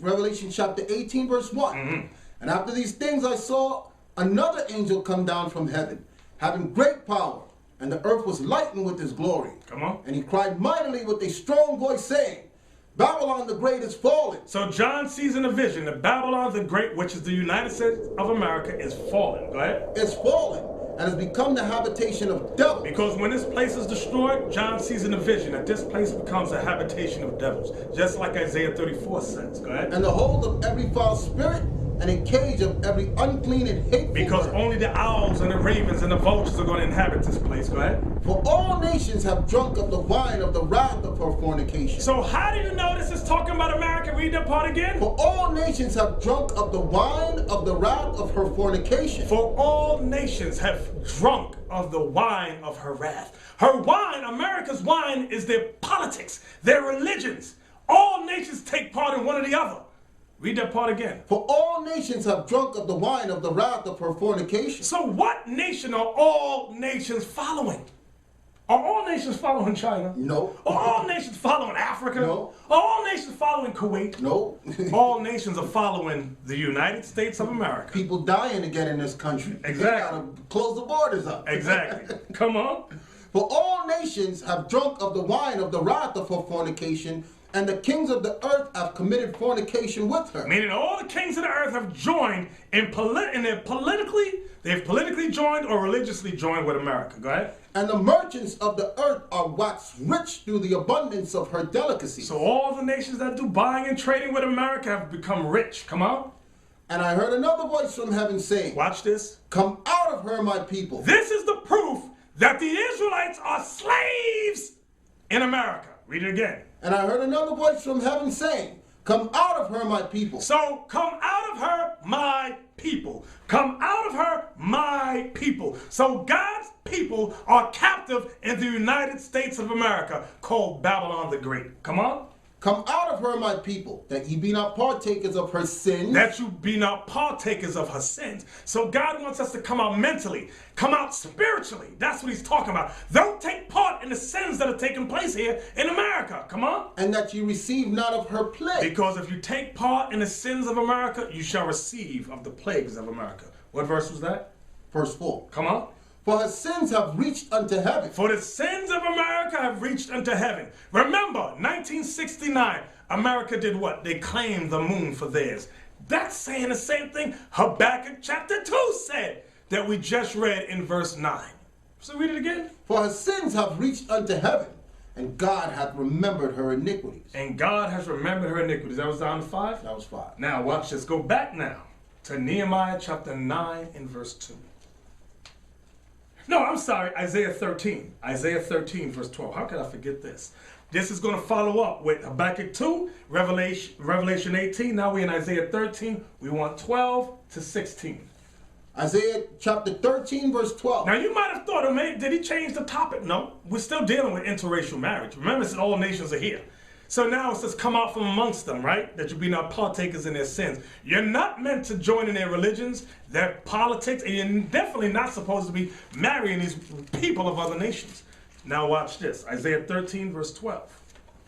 Revelation chapter 18, verse 1. And after these things I saw another angel come down from heaven, having great power, and the earth was lightened with his glory. Come on. And he cried mightily with a strong voice, saying, Babylon the Great is fallen. So John sees in a vision that Babylon the Great, which is the United States of America, is fallen. Go ahead. It's fallen and has become the habitation of devils. Because when this place is destroyed, John sees in a vision that this place becomes a habitation of devils. Just like Isaiah 34 says. Go ahead. And the hold of every foul spirit, and a cage of every unclean and hateful Because bird. only the owls and the ravens and the vultures are going to inhabit this place. Go ahead. For all nations have drunk of the wine of the wrath of her fornication. So how do you know this is talking about America? Read that part again. For all nations have drunk of the wine of the wrath of her fornication. For all nations have drunk of the wine of her wrath. Her wine, America's wine, is their politics, their religions. All nations take part in one or the other. Read that part again. For all nations have drunk of the wine of the wrath of her fornication. So what nation are all nations following? Are all nations following China? No. Are all nations following Africa? No. Are all nations following Kuwait? No. All nations are following the United States of America. People dying to get in this country. Exactly. They gotta close the borders up. Exactly. Come on. For all nations have drunk of the wine of the wrath of her fornication, and the kings of the earth have committed fornication with her. Meaning all the kings of the earth have joined they've politically joined or religiously joined with America. Go ahead. And the merchants of the earth are waxed rich through the abundance of her delicacies. So all the nations that do buying and trading with America have become rich. Come on. And I heard another voice from heaven saying, watch this. Come out of her, my people. This is the proof that the Israelites are slaves in America. Read it again. And I heard another voice from heaven saying, Come out of her, my people. So come out of her, my people. Come out of her, my people. So God's people are captive in the United States of America, called Babylon the Great. Come on. Come out of her, my people, that ye be not partakers of her sins. That you be not partakers of her sins. So God wants us to come out mentally, come out spiritually. That's what he's talking about. Don't take part in the sins that are taking place here in America. Come on. And that you receive not of her plague. Because if you take part in the sins of America, you shall receive of the plagues of America. What verse was that? Verse 4. Come on. For her sins have reached unto heaven. For the sins of America have reached unto heaven. Remember, 1969, America did what? They claimed the moon for theirs. That's saying the same thing Habakkuk chapter 2 said that we just read in verse 9. So read it again. For her sins have reached unto heaven, and God hath remembered her iniquities. And God has remembered her iniquities. That was down to 5? That was 5. Now watch this. Go back now to Nehemiah chapter 9 and verse 2. No, I'm sorry, Isaiah 13. Isaiah 13, verse 12. How could I forget this? This is going to follow up with Habakkuk 2, Revelation 18. Now we're in Isaiah 13. We want 12 to 16. Isaiah chapter 13, verse 12. Now you might have thought, oh, man, did he change the topic? No, we're still dealing with interracial marriage. Remember, it's all nations are here. So now it says, come out from amongst them, right? That you be not partakers in their sins. You're not meant to join in their religions, their politics, and you're definitely not supposed to be marrying these people of other nations. Now watch this. Isaiah 13, verse 12.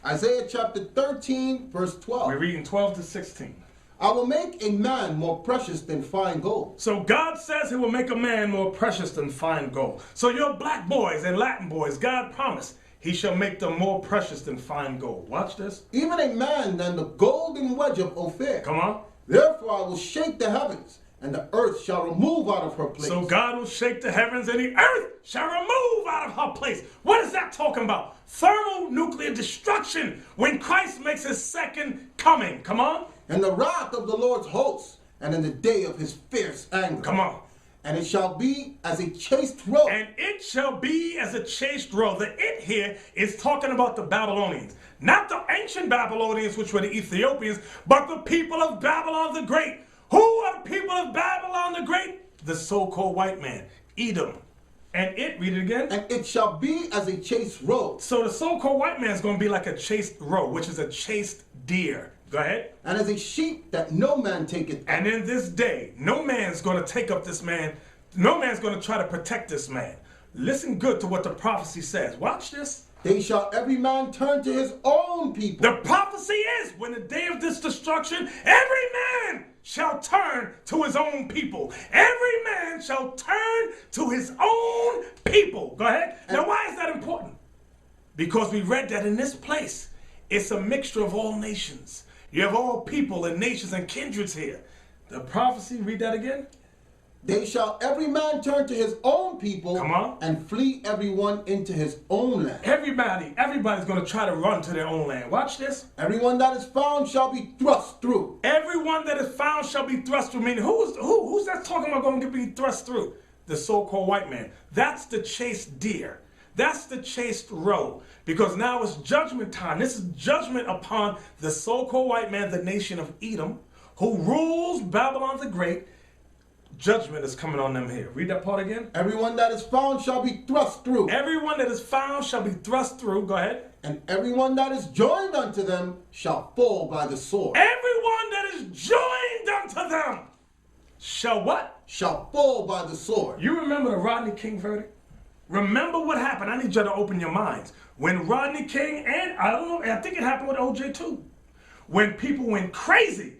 Isaiah chapter 13, verse 12. We're reading 12 to 16. I will make a man more precious than fine gold. So God says he will make a man more precious than fine gold. So your black boys and Latin boys, God promised, he shall make them more precious than fine gold. Watch this. Even a man than the golden wedge of Ophir. Come on. Therefore I will shake the heavens, and the earth shall remove out of her place. So God will shake the heavens, and the earth shall remove out of her place. What is that talking about? Thermonuclear destruction when Christ makes his second coming. Come on. And the wrath of the Lord's hosts, and in the day of his fierce anger. Come on. And it shall be as a chaste roe. And it shall be as a chaste roe. The it here is talking about the Babylonians. Not the ancient Babylonians, which were the Ethiopians, but the people of Babylon the Great. Who are the people of Babylon the Great? The so-called white man, Edom. And it, read it again. And it shall be as a chaste roe. So the so-called white man is going to be like a chaste roe, which is a chaste deer. Go ahead. And as a sheep that no man taketh up. And in this day, no man's going to take up this man. No man's going to try to protect this man. Listen good to what the prophecy says. Watch this. They shall every man turn to his own people. The prophecy is, when the day of this destruction, every man shall turn to his own people. Every man shall turn to his own people. Go ahead. Now, why is that important? Because we read that in this place, it's a mixture of all nations. You have all people and nations and kindreds here. The prophecy, read that again. They shall every man turn to his own people. Come on. And flee everyone into his own land. Everybody's going to try to run to their own land. Watch this. Everyone that is found shall be thrust through. Everyone that is found shall be thrust through. Meaning, who's that talking about going to be thrust through? The so-called white man. That's the chased deer. That's the chased roe. Because now it's judgment time. This is judgment upon the so-called white man, the nation of Edom, who rules Babylon the Great. Judgment is coming on them here. Read that part again. Everyone that is found shall be thrust through. Everyone that is found shall be thrust through. Go ahead. And everyone that is joined unto them shall fall by the sword. Everyone that is joined unto them shall what? Shall fall by the sword. You remember the Rodney King verdict? Remember what happened. I need you to open your minds. When Rodney King and, I think it happened with OJ too. When people went crazy.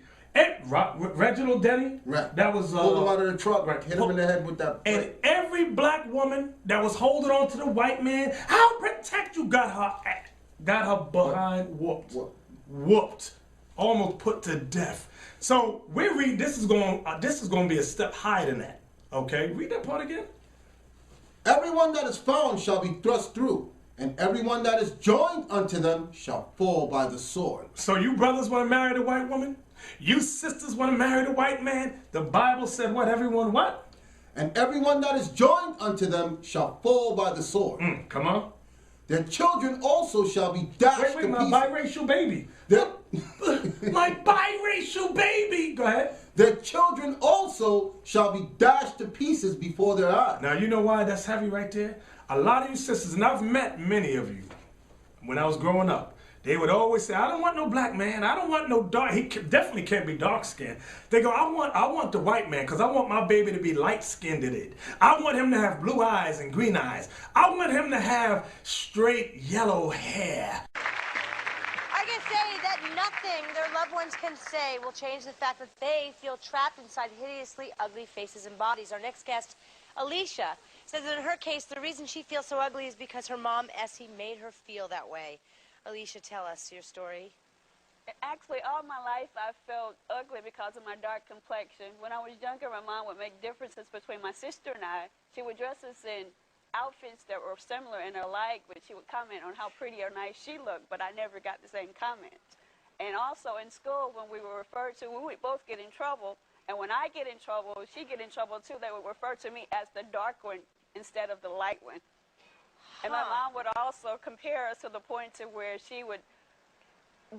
Reginald Denny, right. That was pulled him out of the truck, right. Hit him in the head with that plate. And every black woman that was holding on to the white man, I'll protect you, got her behind whooped, almost put to death. So we're reading. This is going to be a step higher than that. Okay, read that part again. Everyone that is found shall be thrust through, and everyone that is joined unto them shall fall by the sword. So you brothers want to marry the white woman? You sisters want to marry the white man? The Bible said what? Everyone what? And everyone that is joined unto them shall fall by the sword. Come on. Their children also shall be dashed to pieces. My biracial baby. My biracial baby. Go ahead. Their children also shall be dashed to pieces before their eyes. Now, you know why that's heavy right there? A lot of you sisters, and I've met many of you when I was growing up, they would always say, I don't want no black man. I don't want no dark. He definitely can't be dark skinned. They go, I want the white man because I want my baby to be light skinned in it. I want him to have blue eyes and green eyes. I want him to have straight yellow hair. I can say that nothing their loved ones can say will change the fact that they feel trapped inside hideously ugly faces and bodies. Our next guest, Alicia, says that in her case, the reason she feels so ugly is because her mom, Essie, made her feel that way. Alicia, tell us your story. Actually, all my life I felt ugly because of my dark complexion. When I was younger, my mom would make differences between my sister and I. She would dress us in outfits that were similar and alike, but she would comment on how pretty or nice she looked, but I never got the same comment. And also in school, when we were referred to, we would both get in trouble. And when I get in trouble, she get in trouble too. They would refer to me as the dark one instead of the light one. And my mom would also compare us to the point to where she would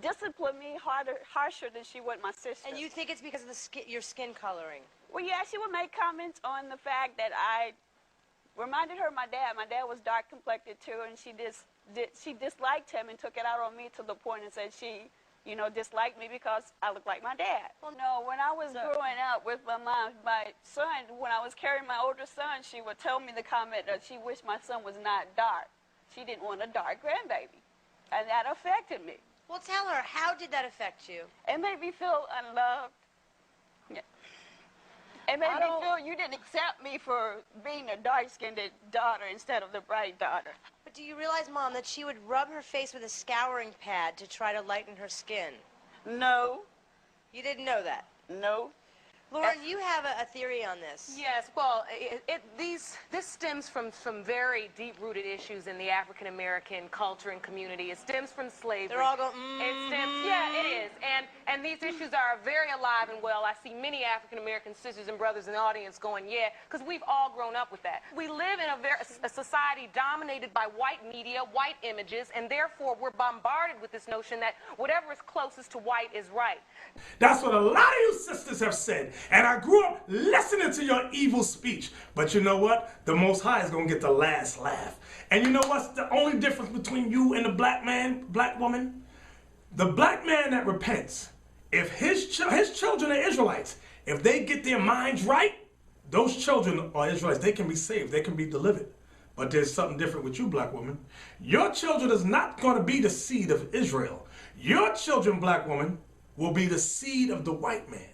discipline me harsher than she would my sister. And you think it's because of your skin coloring? Well, yeah, she would make comments on the fact that I reminded her of my dad. My dad was dark complected too, and she disliked him and took it out on me to the point and said she, you know, disliked me because I looked like my dad. Well, no, when I was growing up with my mom, my son, when I was carrying my older son, she would tell me the comment that she wished my son was not dark. She didn't want a dark grandbaby, and that affected me. Well, tell her, how did that affect you? It made me feel unloved. Yeah. It made me feel you didn't accept me for being a dark-skinned daughter instead of the bright daughter. But do you realize, Mom, that she would rub her face with a scouring pad to try to lighten her skin? No. You didn't know that? No. Lauren, you have a theory on this. Yes, well, this stems from some very deep-rooted issues in the African-American culture and community. It stems from slavery. They're all going, yeah, it is. And these issues are very alive and well. I see many African-American sisters and brothers in the audience going, yeah, because we've all grown up with that. We live in a society dominated by white media, white images, and therefore we're bombarded with this notion that whatever is closest to white is right. That's what a lot of you sisters have said. And I grew up listening to your evil speech. But you know what? The Most High is going to get the last laugh. And you know what's the only difference between you and the black man, black woman? The black man that repents, if his children are Israelites, if they get their minds right, those children are Israelites. They can be saved. They can be delivered. But there's something different with you, black woman. Your children is not going to be the seed of Israel. Your children, black woman, will be the seed of the white man.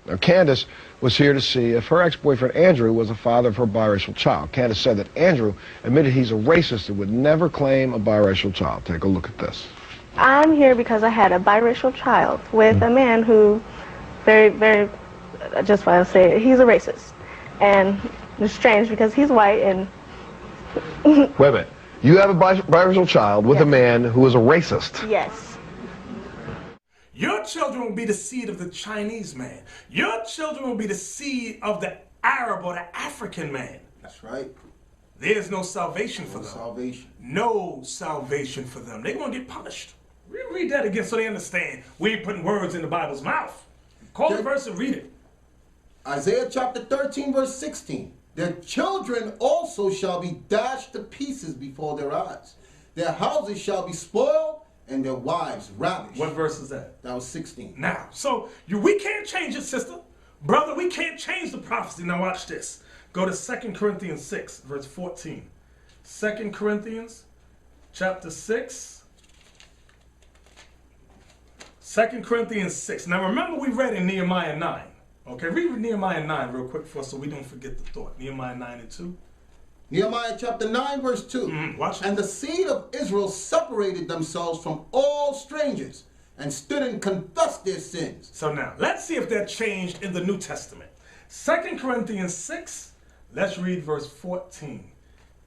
Now, Candace was here to see if her ex-boyfriend Andrew was the father of her biracial child. Candace said that Andrew admitted he's a racist and would never claim a biracial child. Take a look at this. I'm here because I had a biracial child with a man who, just what I'll say, he's a racist. And it's strange because he's white and... Wait a minute. You have a biracial child with a man who is a racist. Yes. Your children will be the seed of the Chinese man. Your children will be the seed of the Arab or the African man. That's right. There's no salvation for them. Salvation. No salvation for them. They're going to get punished. Read that again so they understand. We ain't putting words in the Bible's mouth. Call the verse and read it. Isaiah chapter 13, verse 16. Their children also shall be dashed to pieces before their eyes. Their houses shall be spoiled and their wives ravished. What verse is that? That was 16. Now, so we can't change it, sister. Brother, we can't change the prophecy. Now watch this. Go to 2 Corinthians 6, verse 14. 2 Corinthians chapter 6. 2 Corinthians 6. Now remember we read in Nehemiah 9. Okay, read Nehemiah 9 real quick for us so we don't forget the thought. Nehemiah 9 and 2. Nehemiah chapter 9 verse 2. Watch it. And the seed of Israel separated themselves from all strangers and stood and confessed their sins. So now, let's see if that changed in the New Testament. 2 Corinthians 6, let's read verse 14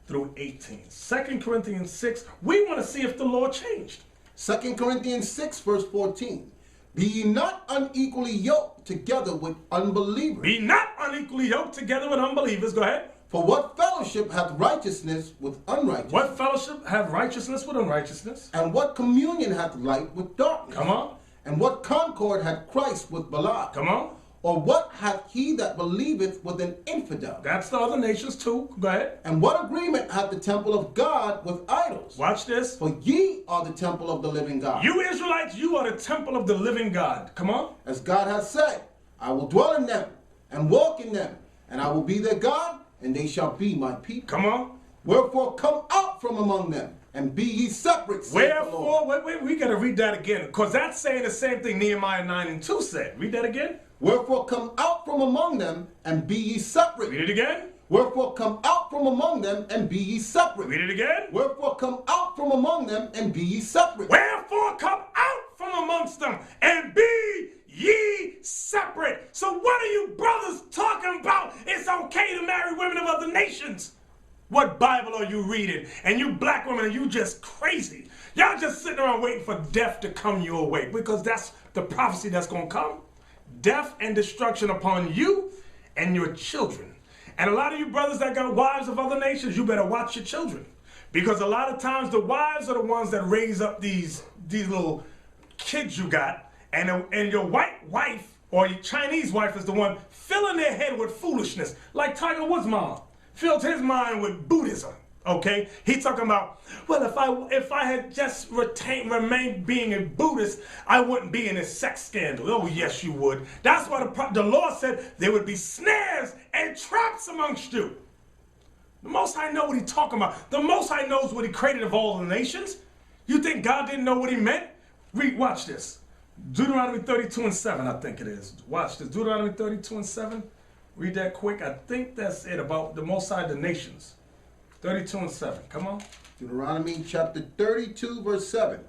through 18. 2 Corinthians 6, we want to see if the law changed. 2 Corinthians 6 verse 14. Be ye not unequally yoked together with unbelievers. Be not unequally yoked together with unbelievers. Go ahead. For what fellowship hath righteousness with unrighteousness? What fellowship hath righteousness with unrighteousness? And what communion hath light with darkness? Come on. And what concord hath Christ with Belial? Come on. Or what hath he that believeth with an infidel? That's the other nations too. Go ahead. And what agreement hath the temple of God with idols? Watch this. For ye are the temple of the living God. You Israelites, you are the temple of the living God. Come on. As God hath said, I will dwell in them and walk in them, and I will be their God, and they shall be my people. Come on. Wherefore come out from among them, and be ye separate. Wherefore, wait, we got to read that again, because that's saying the same thing Nehemiah 9 and 2 said. Read that again. Wherefore come out from among them, and be ye separate. Read it again. Wherefore come out from among them, and be ye separate. Read it again. Wherefore come out from among them, and be ye separate. Wherefore come out from amongst them, and be ye separate. So what are you brothers talking about? It's okay to marry women of other nations. What Bible are you reading? And you black women, are you just crazy? Y'all just sitting around waiting for death to come your way, because that's the prophecy that's going to come. Death and destruction upon you and your children. And a lot of you brothers that got wives of other nations, you better watch your children. Because a lot of times the wives are the ones that raise up these little kids you got. And your white wife or your Chinese wife is the one filling their head with foolishness. Like Tiger Woods' mom filled his mind with Buddhism. Okay? He's talking about, well, if I had just remained being a Buddhist, I wouldn't be in a sex scandal. Oh, yes, you would. That's why the law said there would be snares and traps amongst you. The Most High know what he's talking about. The Most High knows what he created of all the nations. You think God didn't know what he meant? Watch this. Deuteronomy 32 and 7, I think it is. Watch this. Deuteronomy 32 and 7. Read that quick. I think that's it about the Most High, the nations. 32 and 7. Come on. Deuteronomy chapter 32, verse 7.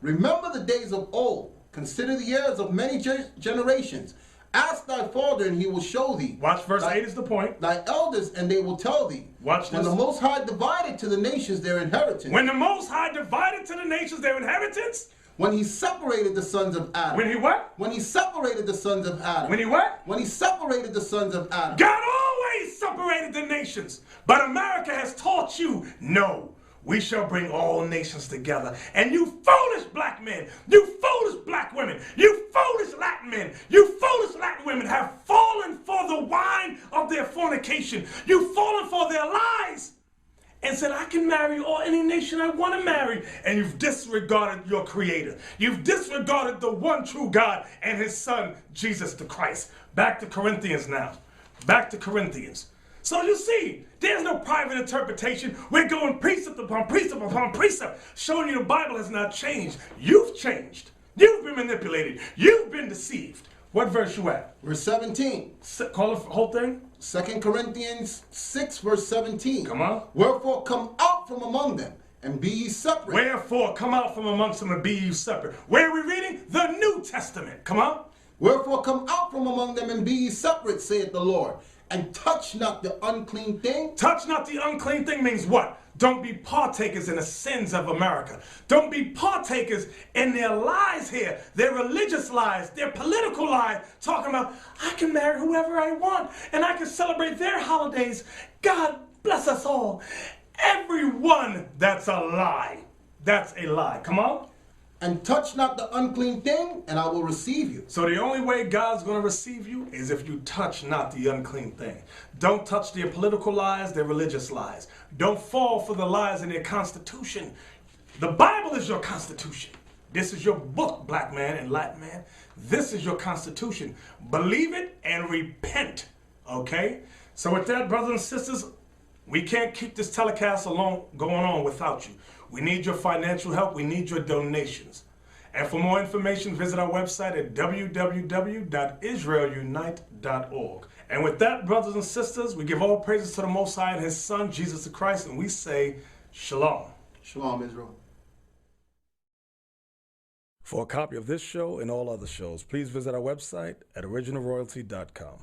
Remember the days of old. Consider the years of many generations. Ask thy father, and he will show thee. Watch verse 8 is the point. Thy elders, and they will tell thee. Watch this. When the Most High divided to the nations their inheritance. When the Most High divided to the nations their inheritance. When he separated the sons of Adam. When he what? When he separated the sons of Adam. When he what? When he separated the sons of Adam. God always separated the nations. But America has taught you, no, we shall bring all nations together. And you foolish black men, you foolish black women, you foolish Latin men, you foolish Latin women have fallen for the wine of their fornication. You've fallen for their lies. And said, I can marry any nation I want to marry. And you've disregarded your creator. You've disregarded the one true God and his son, Jesus the Christ. Back to Corinthians now. Back to Corinthians. So you see, there's no private interpretation. We're going precept upon precept upon precept, showing you the Bible has not changed. You've changed. You've been manipulated. You've been deceived. What verse you at? Verse 17. Call the whole thing? 2 Corinthians 6, verse 17. Come on. Wherefore come out from among them, and be ye separate. Wherefore come out from amongst them and be ye separate. Where are we reading? The New Testament. Come on. Wherefore come out from among them and be ye separate, saith the Lord, and touch not the unclean thing. Touch not the unclean thing means what? Don't be partakers in the sins of America. Don't be partakers in their lies here, their religious lies, their political lies, talking about, I can marry whoever I want, and I can celebrate their holidays. God bless us all. Everyone, that's a lie. That's a lie. Come on. And touch not the unclean thing, and I will receive you. So the only way God's going to receive you is if you touch not the unclean thing. Don't touch their political lies, their religious lies. Don't fall for the lies in their constitution. The Bible is your constitution. This is your book, black man and Latin man. This is your constitution. Believe it and repent, okay? So with that, brothers and sisters, we can't keep this telecast going on without you. We need your financial help. We need your donations. And for more information, visit our website at www.israelunite.org. And with that, brothers and sisters, we give all praises to the Most High and His Son, Jesus Christ, and we say, Shalom. Shalom, Israel. For a copy of this show and all other shows, please visit our website at originalroyalty.com.